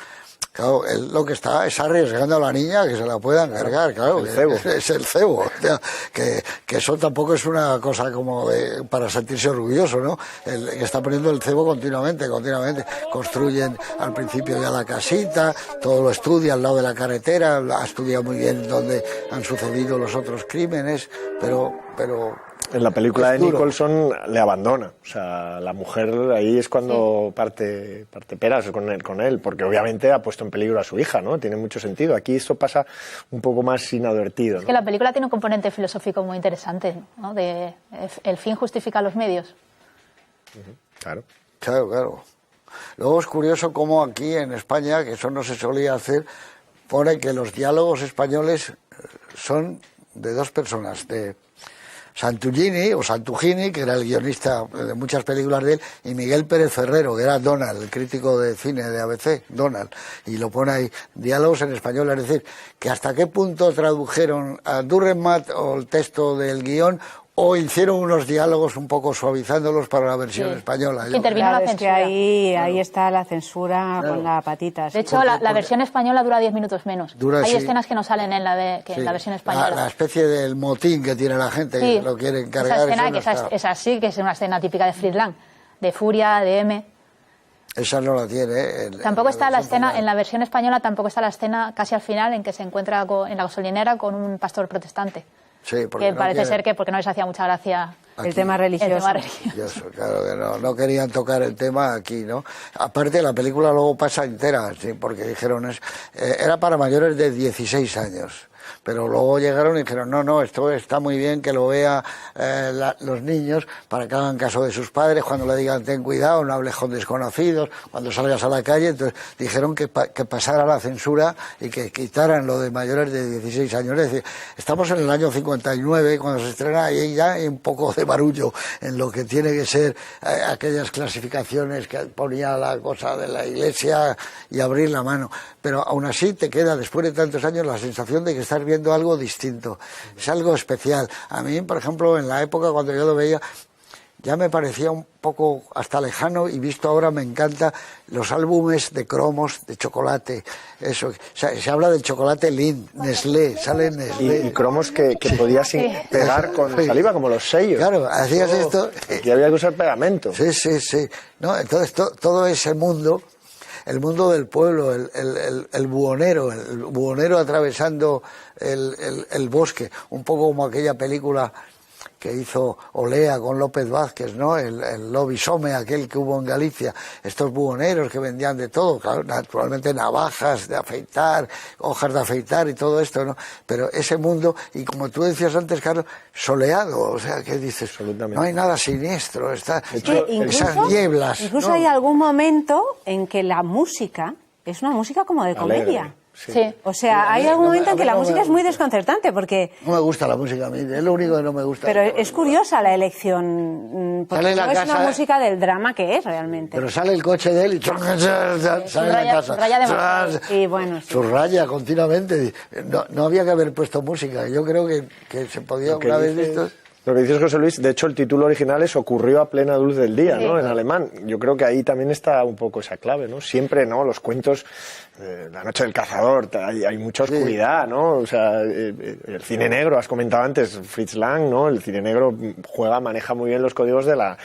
claro, él lo que está es arriesgando a la niña que se la puedan cargar, claro, el cebo. Es el cebo, o sea, que eso tampoco es una cosa como para sentirse orgulloso, ¿no? Que está poniendo el cebo continuamente, construyen al principio ya la casita, todo lo estudia al lado de la carretera, ha estudiado muy bien dónde han sucedido los otros crímenes, pero en la película de duro. Nicholson le abandona, o sea, la mujer ahí es cuando parte peras con él, porque obviamente ha puesto en peligro a su hija, ¿no? Tiene mucho sentido. Aquí esto pasa un poco más inadvertido, ¿no? Es que la película tiene un componente filosófico muy interesante, ¿no? De el fin justifica los medios. Claro. Claro. Luego es curioso cómo aquí en España, que eso no se solía hacer, pone que los diálogos españoles son de dos personas, de Santugini, que era el guionista de muchas películas de él, y Miguel Pérez Ferrero, que era Donald, el crítico de cine de ABC, Donald, y lo pone ahí, diálogos en español, es decir, que hasta qué punto tradujeron a Dürrenmatt o el texto del guión, o hicieron unos diálogos un poco suavizándolos para la versión española. Intervino Claro, la es que censura. ahí está la censura con la patita. De hecho, la versión española dura 10 minutos menos. Hay escenas que no salen en la versión española. La especie del motín que tiene la gente, que lo quieren cargar. Esa escena, no que es así, que es una escena típica de Friedland, de furia, de M. Esa no la tiene. Tampoco está la escena, en la versión española tampoco está la escena casi al final en que se encuentra en la gasolinera con un pastor protestante. Sí, porque que parece ser que porque no les hacía mucha gracia el tema religioso. Claro que no querían tocar el tema aquí, ¿no? Aparte, la película luego pasa entera, sí, porque dijeron, era para mayores de 16 años. Pero luego llegaron y dijeron, no, esto está muy bien que lo vean los niños para que hagan caso de sus padres, cuando le digan ten cuidado, no hables con desconocidos, cuando salgas a la calle. Entonces dijeron que pasara la censura y que quitaran lo de mayores de 16 años. Es decir, estamos en el año 59 cuando se estrena y ya hay un poco de barullo en lo que tiene que ser aquellas clasificaciones que ponía la cosa de la Iglesia y abrir la mano. Pero aún así te queda, después de tantos años, la sensación de que estás viendo algo distinto, es algo especial. A mí, por ejemplo, en la época cuando yo lo veía, ya me parecía un poco hasta lejano, y visto ahora me encanta los álbumes de cromos de chocolate. Eso, o sea, se habla del chocolate Lindt, Nestlé, sale Nestlé. Y cromos que podías pegar con saliva, como los sellos. Claro, hacías esto. Y había que usar pegamento. Sí. ¿No? Entonces, todo ese mundo, el mundo del pueblo, el buhonero atravesando el bosque, un poco como aquella película que hizo Olea con López Vázquez, ¿no? El lobisome aquel que hubo en Galicia, estos buhoneros que vendían de todo, claro, naturalmente navajas de afeitar, hojas de afeitar y todo esto, ¿no? Pero ese mundo, y como tú decías antes, Carlos, soleado, o sea, ¿qué dices? Absolutamente. No hay nada siniestro, está Incluso, esas nieblas. Incluso ¿no? hay algún momento en que la música es una música como de comedia. Alegre. Sí. O sea, hay algún momento en que la música es muy desconcertante porque... No me gusta la música a mí, es lo único que no me gusta. Pero es curiosa la elección, porque Sale no la es casa, una música del drama que es realmente. Pero sale el coche de él y sale la casa. subraya demasiado. Y bueno, sí. Subraya continuamente. No había que haber puesto música. Yo creo que se podía, una vez visto... Lo que dices, José Luis, de hecho el título original es Ocurrió a plena luz del día, Sí. ¿no? En alemán. Yo creo que ahí también está un poco esa clave, ¿no? Siempre, ¿no? Los cuentos, La noche del cazador, hay mucha oscuridad, ¿no? O sea, el cine negro, has comentado antes, Fritz Lang, ¿no? El cine negro maneja muy bien los códigos de la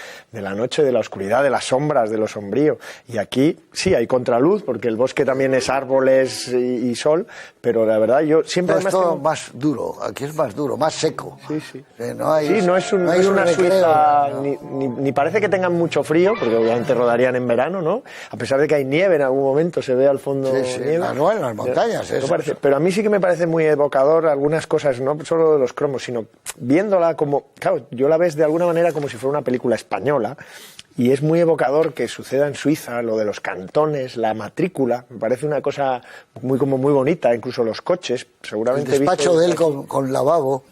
noche, de la oscuridad, de las sombras, de lo sombrío. Y aquí sí hay contraluz, porque el bosque también es árboles y sol, pero la verdad yo siempre... No, es todo más duro, aquí es más duro, más seco. Sí, sí. No hay, Sí, no es no hay una recreo, Suiza, no. ni parece que tengan mucho frío, porque obviamente rodarían en verano, ¿no? A pesar de que hay nieve en algún momento, se ve al fondo Sí, nieve. en las montañas. No Eso. parece, pero a mí sí que me parece muy evocador algunas cosas, no solo de los cromos, sino viéndola como... Claro, yo la ves de alguna manera como si fuera una película española, y es muy evocador que suceda en Suiza, lo de los cantones, la matrícula, me parece una cosa muy bonita, incluso los coches, El seguramente... despacho de él con lavabo.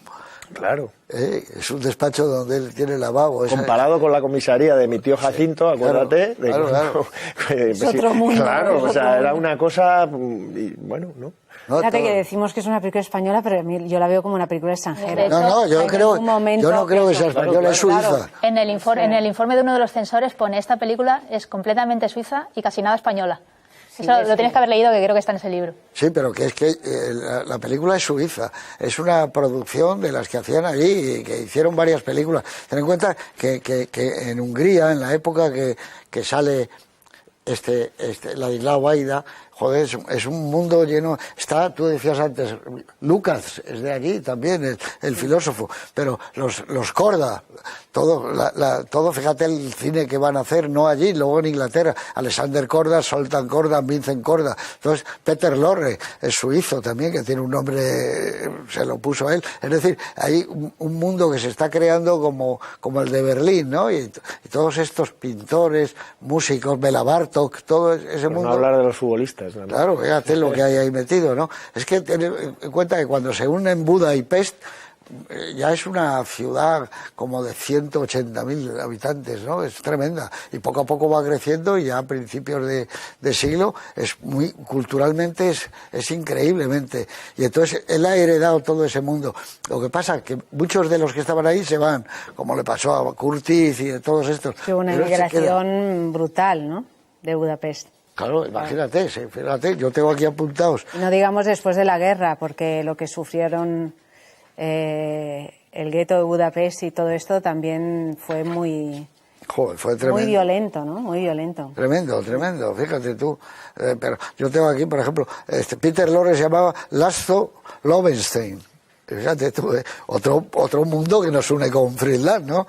Claro. Es un despacho donde él tiene lavabo. Comparado con la comisaría de mi tío Jacinto, acuérdate. Claro. Es otro mundo. Claro, Es o otro sea, era mundo. una cosa, y bueno, ¿no? No, Fíjate todo. que decimos que es una película española, pero yo la veo como una película extranjera. No, yo En creo, algún momento yo no creo que sea eso. española, es Claro. suiza. En el informe de uno de los censores pone esta película es completamente suiza y casi nada española. Eso lo tienes que haber leído, que creo que está en ese libro. Sí, pero que es que la película es suiza, es una producción de las que hacían allí y que hicieron varias películas. Ten en cuenta que en Hungría, en la época que sale Ladislao Baida, joder, es un mundo lleno. Tú decías antes, Lucas es de allí también, el filósofo, pero los Korda, todo, fíjate el cine que van a hacer, no allí, luego en Inglaterra, Alexander Korda, Zoltán Korda, Vincent Korda, entonces Peter Lorre es suizo también, que tiene un nombre, se lo puso él, es decir, hay un mundo que se está creando como el de Berlín, ¿no? Y todos estos pintores, músicos, Bela Bartók, todo ese Por mundo. no hablar de los futbolistas. ¿No? Claro, fíjate lo que hay ahí metido, ¿no? Es que ten en cuenta que cuando se unen Buda y Pest, ya es una ciudad como de 180.000 habitantes, ¿no? Es tremenda. Y poco a poco va creciendo y ya a principios de siglo culturalmente es increíblemente. Y entonces él ha heredado todo ese mundo. Lo que pasa es que muchos de los que estaban ahí se van, como le pasó a Curtis y de todos estos. Que hubo una Pero él se queda. migración brutal, ¿no? De Budapest. Claro, imagínate, fíjate, yo tengo aquí apuntados. Y no digamos después de la guerra, porque lo que sufrieron el gueto de Budapest y todo esto también fue muy Joder, fue tremendo. muy violento, ¿no? Muy violento. Tremendo, fíjate tú. Pero yo tengo aquí, por ejemplo, Peter Lorre se llamaba Laszlo Lowenstein. Fíjate tú, otro mundo que nos une con Friedland, ¿no?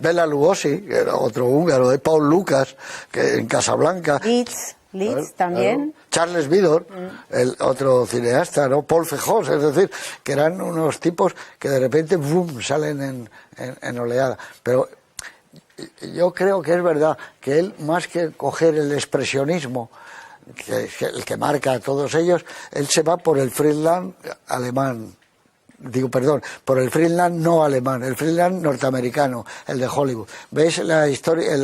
Bela Lugosi, que era otro húngaro, Paul Lucas, que en Casablanca. Liszt Claro, también. claro. Charles Vidor, el otro cineasta, ¿no? Paul Fejós, es decir, que eran unos tipos que de repente ¡bum!, salen en oleada. Pero yo creo que es verdad que él, más que coger el expresionismo, que es el que marca a todos ellos, él se va por el Friedland alemán. Por el Friedland no alemán, el Friedland norteamericano, el de Hollywood. ¿Ves la historia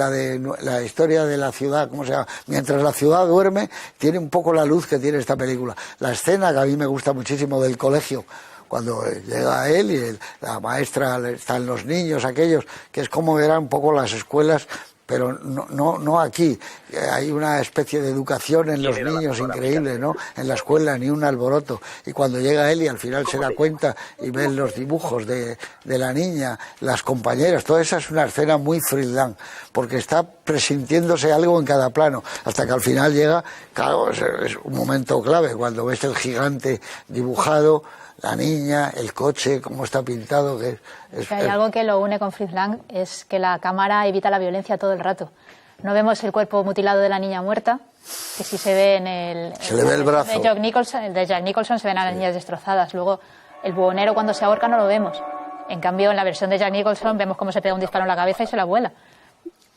de la ciudad, cómo se llama? Mientras la ciudad duerme, tiene un poco la luz que tiene esta película. La escena que a mí me gusta muchísimo del colegio, cuando llega él y la maestra, están los niños aquellos, que es como eran un poco las escuelas, pero no aquí. Hay una especie de educación en los niños increíble, ¿no? En la escuela ni un alboroto. Y cuando llega él y al final se da cuenta y ve los dibujos de la niña, las compañeras, toda esa es una escena muy Friedland, porque está presintiéndose algo en cada plano, hasta que al final llega, claro, es un momento clave, cuando ves el gigante dibujado, la niña, el coche, cómo está pintado. Que hay algo que lo une con Fritz Lang, es que la cámara evita la violencia todo el rato. No vemos el cuerpo mutilado de la niña muerta, que sí se ve en el... Se le ve el brazo. De Jack Nicholson se ven a las niñas destrozadas. Luego, el buhonero cuando se ahorca no lo vemos. En cambio, en la versión de Jack Nicholson vemos cómo se pega un disparo en la cabeza y se la vuela.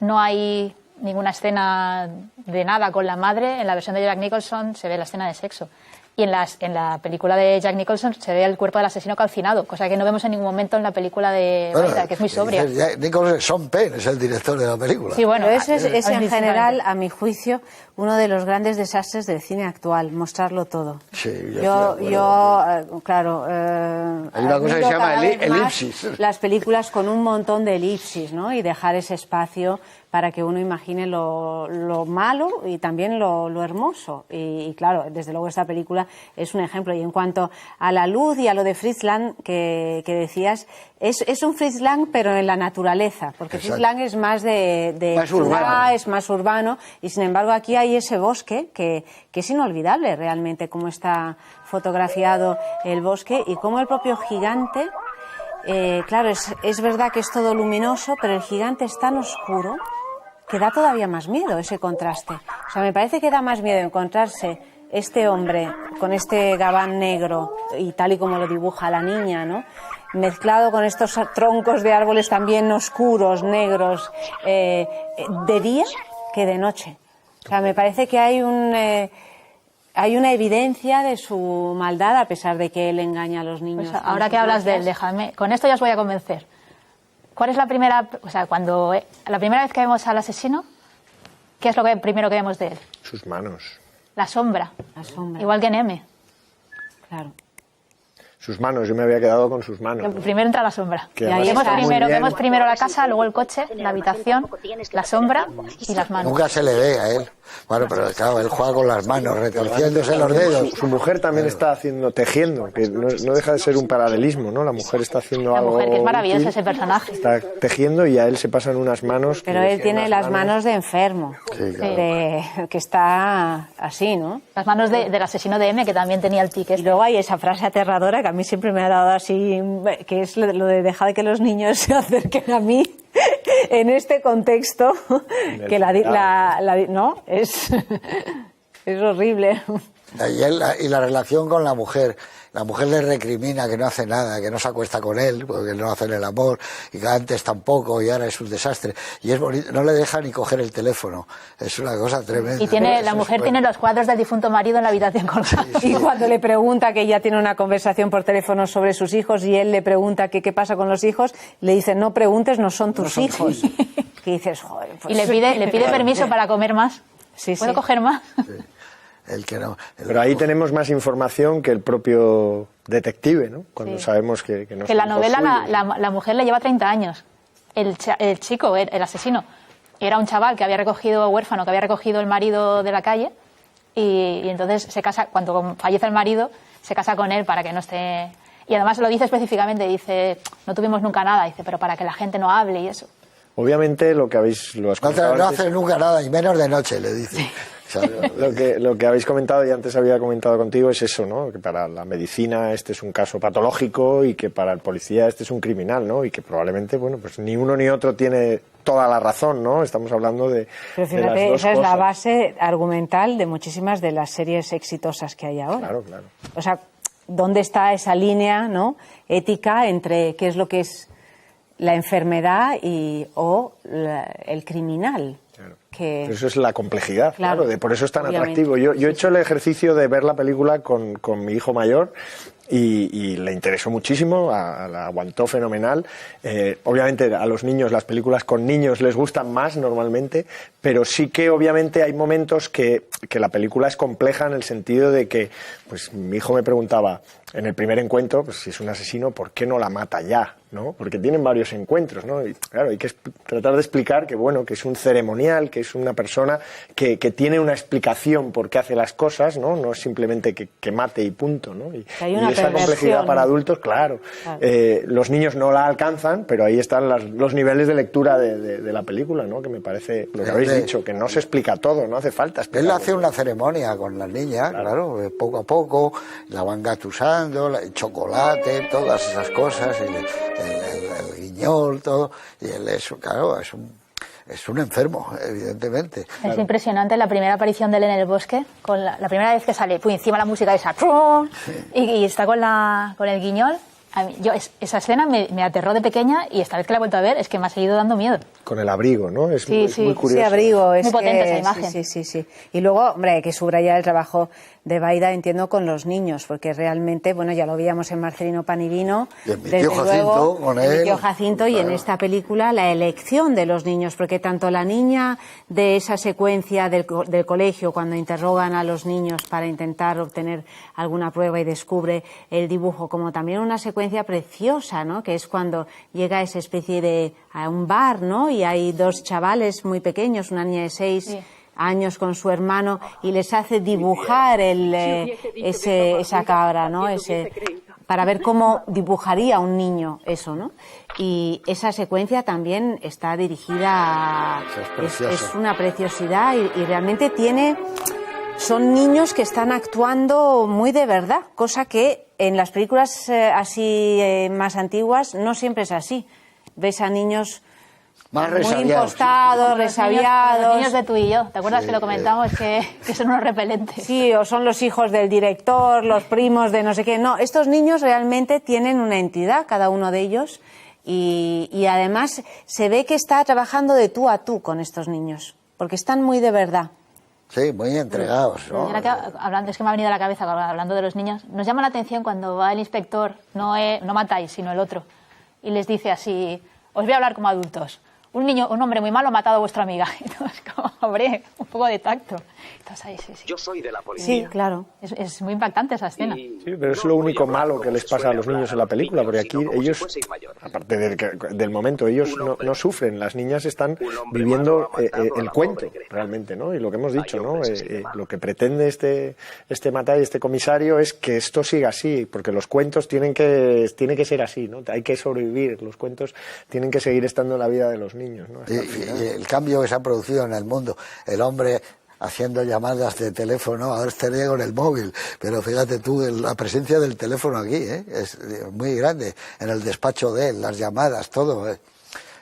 No hay ninguna escena de nada con la madre. En la versión de Jack Nicholson se ve la escena de sexo. Y en la película de Jack Nicholson se ve el cuerpo del asesino calcinado, cosa que no vemos en ningún momento en la película de Maida, que es muy sobria. Nicholson, Sean Penn es el director de la película. Sí, bueno, pero ese es en general, a mi juicio, uno de los grandes desastres del cine actual, mostrarlo todo. Sí, claro. Hay una cosa que se llama elipsis. Las películas con un montón de elipsis, ¿no? Y dejar ese espacio para que uno imagine lo malo y también lo hermoso. Y claro, desde luego esta película es un ejemplo. Y en cuanto a la luz y a lo de Fritz Lang que decías, es un Fritz Lang pero en la naturaleza, porque Fritz Lang es más más urbano. Es más urbano, y sin embargo aquí hay ese bosque que es inolvidable realmente, cómo está fotografiado el bosque y cómo el propio gigante, claro, es verdad que es todo luminoso, pero el gigante es tan oscuro que da todavía más miedo ese contraste. O sea, me parece que da más miedo encontrarse este hombre con este gabán negro y tal y como lo dibuja la niña, ¿no? Mezclado con estos troncos de árboles también oscuros, negros, de día que de noche. O sea, me parece que hay una evidencia de su maldad, a pesar de que él engaña a los niños. Pues ahora que hablas de él, déjame, con esto ya os voy a convencer. ¿Cuál es la primera, la primera vez que vemos al asesino, qué es lo primero que vemos de él? Sus manos. La sombra. La sombra. Igual que en M. Claro. Sus manos, yo me había quedado con sus manos. Primero entra la sombra. Que Vemos primero la casa, luego el coche, la habitación, la sombra y las manos. Nunca se le ve a él. Bueno, pero claro, él juega con las manos, retorciéndose los dedos. Su mujer también está tejiendo, que no deja de ser un paralelismo, ¿no? La mujer está haciendo algo. La mujer, que es maravillosa útil, ese personaje. está tejiendo y a él se pasan unas manos. Pero él tiene las manos de enfermo, Sí, claro. que está así, ¿no? Las manos del asesino de M, que también tenía el ticket. Y luego hay esa frase aterradora que a mí siempre me ha dado así, que es lo de dejar que los niños se acerquen a mí en este contexto, que no, es horrible. Y la relación con la mujer. La mujer le recrimina que no hace nada, que no se acuesta con él, porque no hacen el amor, y que antes tampoco, y ahora es un desastre. Y es bonito, no le deja ni coger el teléfono. Es una cosa tremenda. Y la mujer tiene los cuadros del difunto marido en la habitación colgados. Y cuando le pregunta, que ella tiene una conversación por teléfono sobre sus hijos, y él le pregunta que qué pasa con los hijos, le dice, no preguntes, no son tus hijos. Que dices, joder, pues... Y le pide permiso para comer más. Sí, ¿Puedo coger más? Sí. El que no, Pero ahí tenemos más información que el propio detective, ¿no? Cuando sabemos que no. Que la novela la mujer le lleva 30 años. El chico, el asesino, era un chaval que había recogido, huérfano, que había recogido el marido de la calle y entonces se casa, cuando fallece el marido, se casa con él para que no esté... Y además lo dice específicamente, dice, no tuvimos nunca nada, dice, pero para que la gente no hable y eso. Obviamente lo has comentado no antes, hace nunca nada, y menos de noche, le dice. Sí. O sea, lo que habéis comentado y antes había comentado contigo es eso, ¿no? Que para la medicina este es un caso patológico y que para el policía este es un criminal, ¿no? Y que probablemente, bueno, pues ni uno ni otro tiene toda la razón, ¿no? Estamos hablando de... Pero fíjate, esa es la base argumental de muchísimas de las series exitosas que hay ahora. Claro, claro. O sea, ¿dónde está esa línea, ¿no?, ética entre qué es lo que es la enfermedad o el criminal? Claro. Que... Eso es la complejidad, claro, por eso es tan obviamente. atractivo. Yo he hecho el ejercicio de ver la película con mi hijo mayor y le interesó muchísimo, la aguantó fenomenal. Obviamente a los niños, las películas con niños les gustan más normalmente, pero sí que obviamente hay momentos que la película es compleja en el sentido de que, pues mi hijo me preguntaba en el primer encuentro, pues si es un asesino, ¿por qué no la mata ya? ¿No? Porque tienen varios encuentros, ¿no? Y claro, hay que tratar de explicar que, bueno, que es un ceremonial, que es una persona que tiene una explicación por qué hace las cosas, ¿no? No es simplemente que mate y punto, ¿no? Y esa complejidad para adultos, claro. Los niños no la alcanzan, pero ahí están los niveles de lectura de la película, ¿no? Que me parece, lo que habéis dicho, que no se explica todo, no hace falta explicar. Él hace una ceremonia con las niñas, claro, poco a poco, la van gatusando, el chocolate, todas esas cosas, el guiñol, todo, y él es, claro, es un enfermo, evidentemente. Es impresionante la primera aparición de él en el bosque, con la primera vez que sale, pues encima la música esa, ¡trum! Y está con el guiñol, A mí, esa escena me aterró de pequeña y esta vez que la he vuelto a ver es que me ha seguido dando miedo. Con el abrigo, ¿no? Es muy curioso. Sí, abrigo. Es muy potente esa imagen. Sí. Y luego, hombre, hay que subrayar el trabajo de Baida, entiendo, con los niños, porque realmente, bueno, ya lo veíamos en Marcelino Pan y Vino, y en mi tío Jacinto, con él. Mi tío Jacinto, y en esta película la elección de los niños, porque tanto la niña de esa secuencia del colegio, cuando interrogan a los niños para intentar obtener alguna prueba y descubre el dibujo, como también una secuencia preciosa, ¿no? Que es cuando llega esa especie a un bar, ¿no? Y hay dos chavales muy pequeños, una niña de 6 años con su hermano, y les hace dibujar esa cabra, ¿no? Para ver cómo dibujaría un niño eso, ¿no? Y esa secuencia también está dirigida es una preciosidad y realmente son niños que están actuando muy de verdad, cosa que en las películas así más antiguas no siempre es así. Ves a niños más muy impostados, resabiados. Los niños de tú y yo, ¿te acuerdas que lo comentamos? Que son unos repelentes. Sí, o son los hijos del director, los primos de no sé qué. No, estos niños realmente tienen una entidad, cada uno de ellos, y además se ve que está trabajando de tú a tú con estos niños, porque están muy de verdad. Sí, muy entregados, ¿no? Es que me ha venido a la cabeza, hablando de los niños, nos llama la atención cuando va el inspector, no matáis, sino el otro, y les dice así, os voy a hablar como adultos. Un hombre muy malo ha matado a vuestra amiga. Y todo es como, hombre, un poco de tacto. Entonces, ahí, sí. Yo soy de la policía. Sí, claro. Es muy impactante esa escena. Sí, pero es lo único malo que les pasa a los niños en la película, porque aquí ellos, aparte del momento, ellos no sufren. Las niñas están viviendo el cuento, realmente, ¿no? Y lo que hemos dicho, ¿no? Lo que pretende este Mattei, este comisario, es que esto siga así, porque los cuentos tienen que ser así, ¿no? Hay que sobrevivir. Los cuentos tienen que seguir estando en la vida de los niños, ¿no? Y el cambio que se ha producido en el mundo, el hombre haciendo llamadas de teléfono, ahora estaría con el móvil, pero fíjate tú, la presencia del teléfono aquí, es muy grande, en el despacho de él, las llamadas, todo,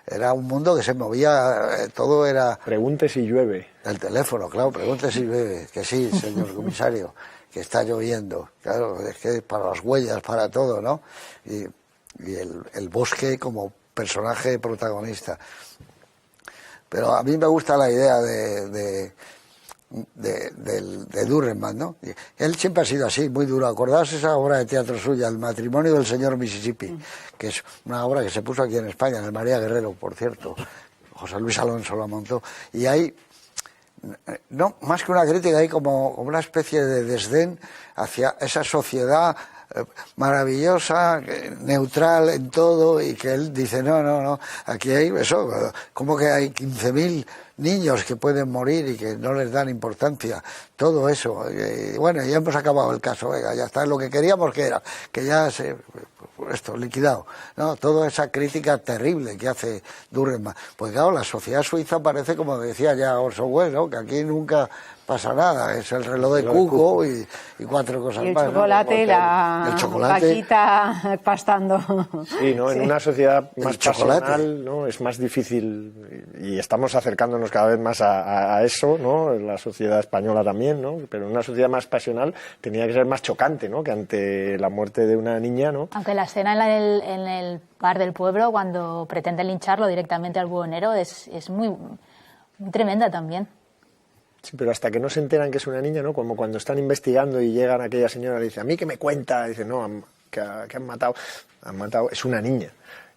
era un mundo que se movía, todo era... Pregunte si llueve. El teléfono, claro, pregunte si llueve, que sí, señor comisario, que está lloviendo, claro, es que para las huellas, para todo, ¿no? Y el bosque como personaje protagonista. Pero a mí me gusta la idea de Durrenmatt, ¿no? Él siempre ha sido así, muy duro. Acordaos esa obra de teatro suya, El matrimonio del señor Mississippi, que es una obra que se puso aquí en España, en el María Guerrero, por cierto. José Luis Alonso la montó. Y hay, no más que una crítica, hay como una especie de desdén hacia esa sociedad maravillosa, neutral en todo, y que él dice, no, aquí hay eso, como que hay 15.000 niños que pueden morir y que no les dan importancia, todo eso. Y bueno, ya hemos acabado el caso, venga, ya está, lo que queríamos que ya se... esto, liquidado, ¿no? Toda esa crítica terrible que hace Durrenmatt. Pues claro, la sociedad suiza parece, como decía ya Orson Welles, ¿no? Que aquí nunca pasa nada, es el reloj de Cuco y 4 cosas más. El chocolate, ¿no? el chocolate, vaquita pastando. Sí, ¿no? En una sociedad más pasional, ¿no? Es más difícil, y estamos acercándonos cada vez más a eso, ¿no? La sociedad española también, ¿no? Pero en una sociedad más pasional tenía que ser más chocante, ¿no? Que ante la muerte de una niña, ¿no? Aunque la escena en el bar del pueblo, cuando pretenden lincharlo directamente al buhonero, es muy tremenda también. Sí, pero hasta que no se enteran que es una niña, ¿no? Como cuando están investigando y llegan aquella señora y dice, ¿a mí qué me cuenta? Y dice, no, que han matado, es una niña.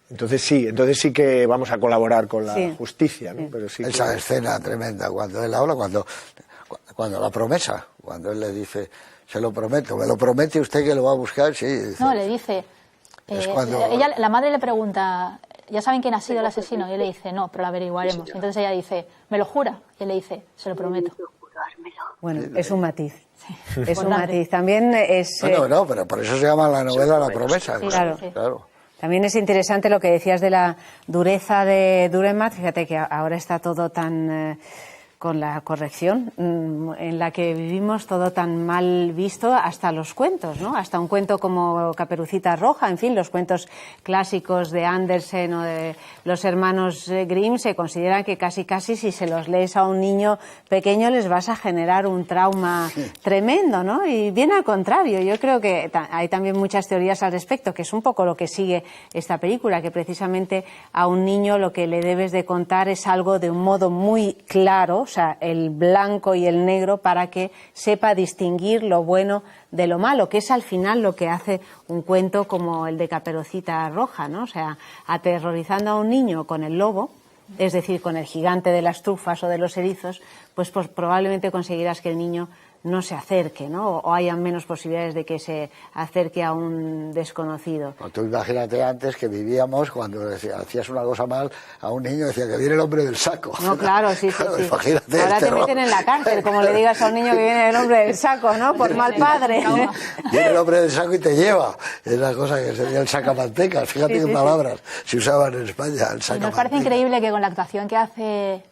Entonces sí que vamos a colaborar con la justicia, ¿no? Pero sí esa escena tremenda, cuando él habla, cuando la promesa, cuando él le dice, se lo prometo, ¿me lo promete usted que lo va a buscar? Sí. Dice, no, le dice, la madre le pregunta, ¿ya saben quién ha sido el asesino? Y él le dice, no, pero lo averiguaremos. Entonces ella dice, ¿me lo jura? Y él le dice, se lo prometo. Bueno, es un matiz. Sí. Es un matiz. También es... No, pero por eso se llama la novela La promesa. Sí, claro. También es interesante lo que decías de la dureza de Durrenmatt. Fíjate que ahora está todo tan con la corrección en la que vivimos, todo tan mal visto, hasta los cuentos, ¿no? Hasta un cuento como Caperucita Roja, en fin, los cuentos clásicos de Andersen o de los hermanos Grimm se consideran que casi si se los lees a un niño pequeño les vas a generar un trauma tremendo, ¿no? Y bien al contrario, yo creo que hay también muchas teorías al respecto, que es un poco lo que sigue esta película, que precisamente a un niño lo que le debes de contar es algo de un modo muy claro, o sea, el blanco y el negro, para que sepa distinguir lo bueno de lo malo, que es al final lo que hace un cuento como el de Caperucita Roja, ¿no? O sea, aterrorizando a un niño con el lobo, es decir, con el gigante de las trufas o de los erizos, pues probablemente conseguirás que el niño no se acerque, ¿no? O haya menos posibilidades de que se acerque a un desconocido. Tú imagínate antes que vivíamos, cuando hacías una cosa mal, a un niño decía que viene el hombre del saco. No, claro, sí. Imagínate. Ahora te meten en la cárcel, como le digas a un niño que viene el hombre del saco, ¿no? Por mal padre. Viene el hombre del saco y te lleva. Es la cosa que sería el sacamantecas. Fíjate qué palabras se usaban en España, el sacamantecas. Nos parece increíble que con la actuación que hace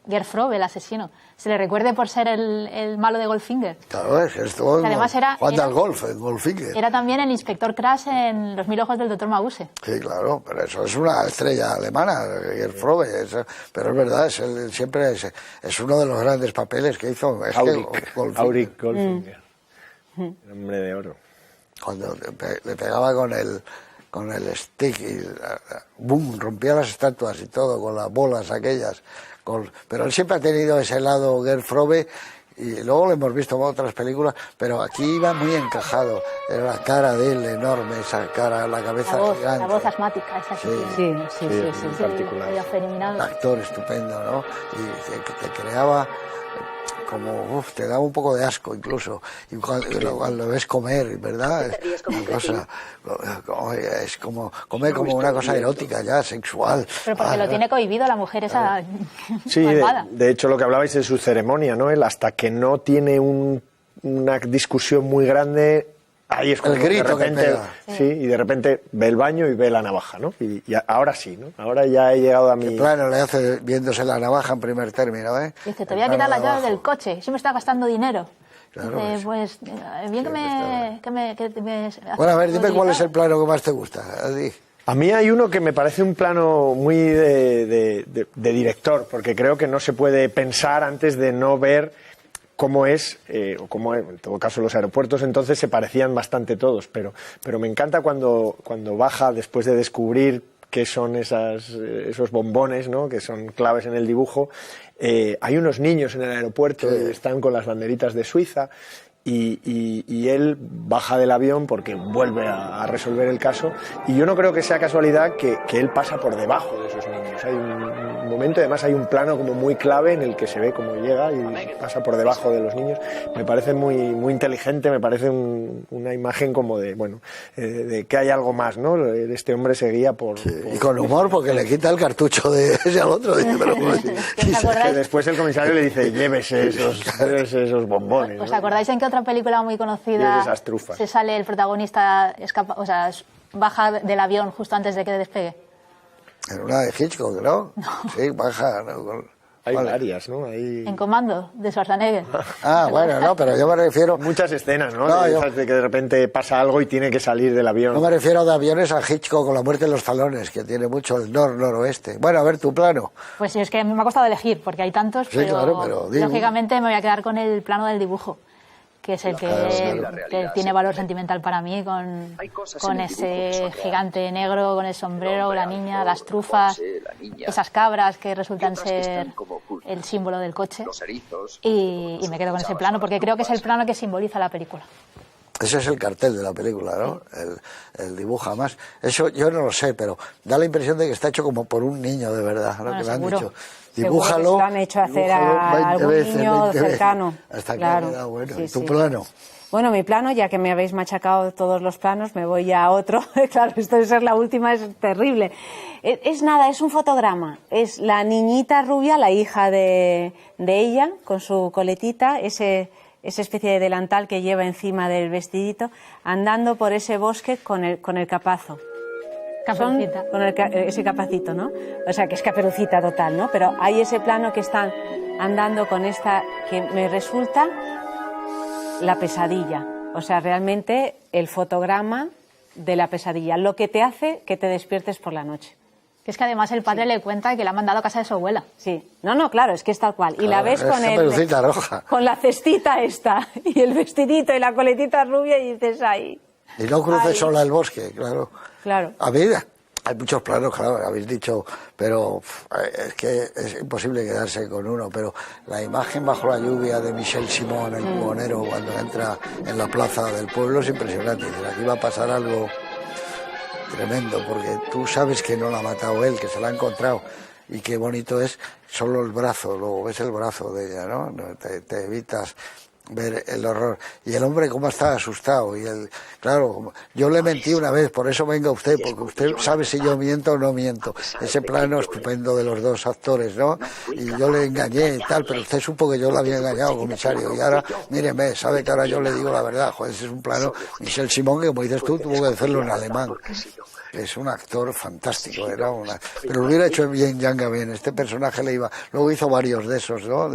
Gert Fröbe, el asesino, se le recuerde por ser el malo de Goldfinger. Claro, es que estuvo además jugando al golf, en Goldfinger. Era también el inspector Crash en Los 1000 ojos del Dr. Mabuse. Sí, claro, pero eso es una estrella alemana, Gert Fröbe. Pero es verdad, siempre es uno de los grandes papeles que hizo. Auric Goldfinger. Hombre de oro. Cuando le pegaba con el stick y boom, rompía las estatuas y todo, con las bolas aquellas. Pero él siempre ha tenido ese lado Gert Fröbe, y luego lo hemos visto en otras películas, pero aquí iba muy encajado. Era la cara de él enorme, esa cara, la cabeza gigante. La voz asmática, esa sí. Particular. Un actor estupendo, ¿no? Y que te creaba como, te daba un poco de asco incluso, y cuando lo ves comer, ¿verdad? Es una cosa, es como comer como una cosa erótica ya, sexual. Pero porque lo tiene cohibido la mujer esa. Sí, de hecho lo que hablabais de su ceremonia, ¿no? Él hasta que no tiene una discusión muy grande, ahí es cuando el grito de repente, que pega. Sí, y de repente ve el baño y ve la navaja, ¿no? Y ahora sí, ¿no? Ahora ya he llegado a mi... Qué plano le hace viéndose la navaja en primer término, ¿eh? Dice, te voy a quitar las llaves del coche, si me está gastando dinero. Claro, Dice, pues, bien que me... Bueno, a ver, dime cuál es el plano que más te gusta. A mí hay uno que me parece un plano muy de director, porque creo que no se puede pensar antes de no ver cómo es, o cómo en todo caso los aeropuertos entonces se parecían bastante todos, pero me encanta cuando baja después de descubrir qué son esos bombones, ¿no? Que son claves en el dibujo. Hay unos niños en el aeropuerto, están con las banderitas de Suiza, y él baja del avión porque vuelve a resolver el caso, y yo no creo que sea casualidad que él pasa por debajo de esos niños. Hay un momento, además hay un plano como muy clave en el que se ve cómo llega y pasa por debajo de los niños. Me parece muy, muy inteligente, me parece una imagen como de que hay algo más, ¿no? Este hombre seguía por... Y con humor, porque le quita el cartucho de ese al otro. Que después el comisario le dice, llévese esos bombones. ¿Os ¿no? acordáis en qué otra película muy conocida esas trufas? Se sale el protagonista, baja del avión justo antes de que despegue? En una de Hitchcock, ¿no? Sí, baja. ¿no? Hay varias, ¿no? En Comando, de Schwarzenegger. Bueno, no, pero yo me refiero... Muchas escenas, ¿no? De que de repente pasa algo y tiene que salir del avión. No me refiero de aviones a Hitchcock con La muerte en los talones, que tiene mucho el noroeste. Bueno, a ver, tu plano. Pues sí, es que me ha costado elegir, porque hay tantos, sí, pero lógicamente me voy a quedar con el plano del dibujo, que es el que tiene valor sentimental para mí, con ese gigante negro, con el sombrero, la niña, las trufas, esas cabras que resultan ser el símbolo del coche, y me quedo con ese plano porque creo que es el plano que simboliza la película. Ese es el cartel de la película, ¿no? El dibujo, más. Eso yo no lo sé, pero da la impresión de que está hecho como por un niño, de verdad, ¿no? Bueno, que le han seguro. dicho, dibújalo. Lo han hecho hacer a algún niño cercano. Hasta claro. que ha quedado bueno. Sí, ¿Y tu sí. plano? Bueno, mi plano, ya que me habéis machacado todos los planos, me voy ya a otro. Claro, esto de ser la última es terrible. Es nada, es un fotograma. Es la niñita rubia, la hija de ella, con su coletita, esa especie de delantal que lleva encima del vestidito, andando por ese bosque con el capazo. Caperucita. Con ese capacito, ¿no? O sea, que es Caperucita total, ¿no? Pero hay ese plano que están andando con esta que me resulta la pesadilla. O sea, realmente el fotograma de la pesadilla, lo que te hace que te despiertes por la noche. Que es que además el padre le cuenta que la ha mandado a casa de su abuela. Sí, no, claro, es que es tal cual. Y la ves con pelucita roja. Con la cestita esta, y el vestidito y la coletita rubia, y dices, ahí. Y no cruces sola el bosque, claro. Claro. A ver, hay muchos planos, claro, habéis dicho, pero es que es imposible quedarse con uno. Pero la imagen bajo la lluvia de Michel Simon, el buhonero, cuando entra en la plaza del pueblo, es impresionante. Aquí va a pasar algo tremendo, porque tú sabes que no la ha matado él, que se la ha encontrado, y qué bonito es solo el brazo, luego ves el brazo de ella, ¿no? Te evitas ver el horror. Y el hombre cómo está asustado, y claro, yo le mentí una vez, por eso venga usted, porque usted sabe si yo miento o no miento. Ese plano estupendo de los dos actores, ¿no? Y yo le engañé y tal, pero usted supo que yo la había engañado, comisario, y ahora, míreme, sabe que ahora yo le digo la verdad. Joder, ese es un plano, Michel Simon, que como dices tú, tuvo que hacerlo en alemán. Es un actor fantástico, pero lo hubiera hecho bien Jean Gabin. Este personaje le iba, luego hizo varios de esos, ¿no?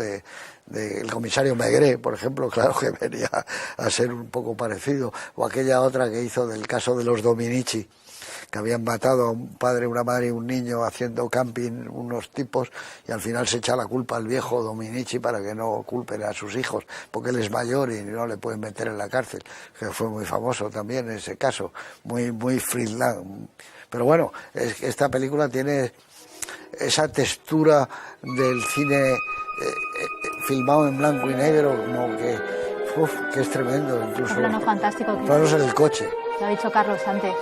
El comisario Maigret, por ejemplo, claro que venía a ser un poco parecido, o aquella otra que hizo del caso de los Dominici, que habían matado a un padre, una madre y un niño haciendo camping unos tipos, y al final se echa la culpa al viejo Dominici para que no culpen a sus hijos, porque él es mayor y no le pueden meter en la cárcel, que fue muy famoso también ese caso, muy Friedland. Pero bueno, esta película tiene esa textura del cine filmado en blanco y negro, como que es tremendo. Incluso un plano fantástico. Planos en el coche. Lo ha dicho Carlos antes,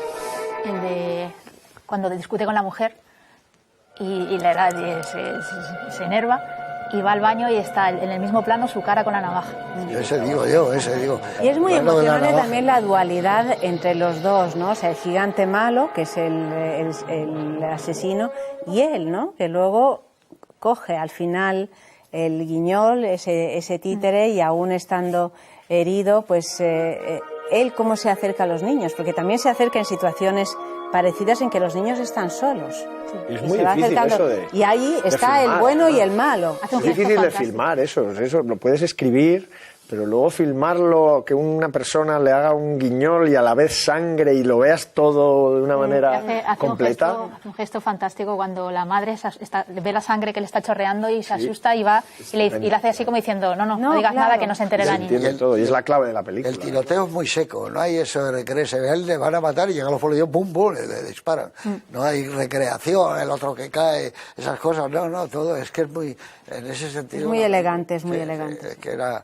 el de cuando discute con la mujer y se enerva y va al baño y está en el mismo plano su cara con la navaja. Ese digo. Y es muy emocionante también la dualidad entre los dos, ¿no? O sea, el gigante malo, que es el asesino, y él, ¿no? Que luego coge al final el guiñol, ese títere, y aún estando herido, pues él cómo se acerca a los niños, porque también se acerca en situaciones parecidas en que los niños están solos. Sí. Es muy difícil eso y ahí está filmar, el bueno, ¿no? Y el malo. Es difícil de filmar eso lo puedes escribir, pero luego filmarlo, que una persona le haga un guiñol y a la vez sangre y lo veas todo de una manera completa. Hace un gesto fantástico cuando la madre ve la sangre que le está chorreando y se asusta y va y le hace así como diciendo no digas nada, que no se entere la niña. Todo, y es la clave de la película. El tiroteo es muy seco, no hay eso de creerse, a él le van a matar y llegan los policías, pum, le disparan. No hay recreación, el otro que cae, esas cosas, no, todo es que es muy, en ese sentido. Es muy elegante, elegante. Que era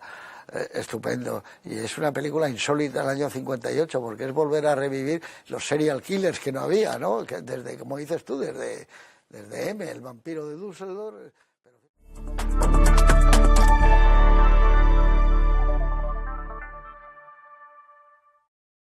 estupendo, y es una película insólita del año 58, porque es volver a revivir los serial killers que no había, ¿no? Que desde, como dices tú, desde M, el vampiro de Düsseldorf.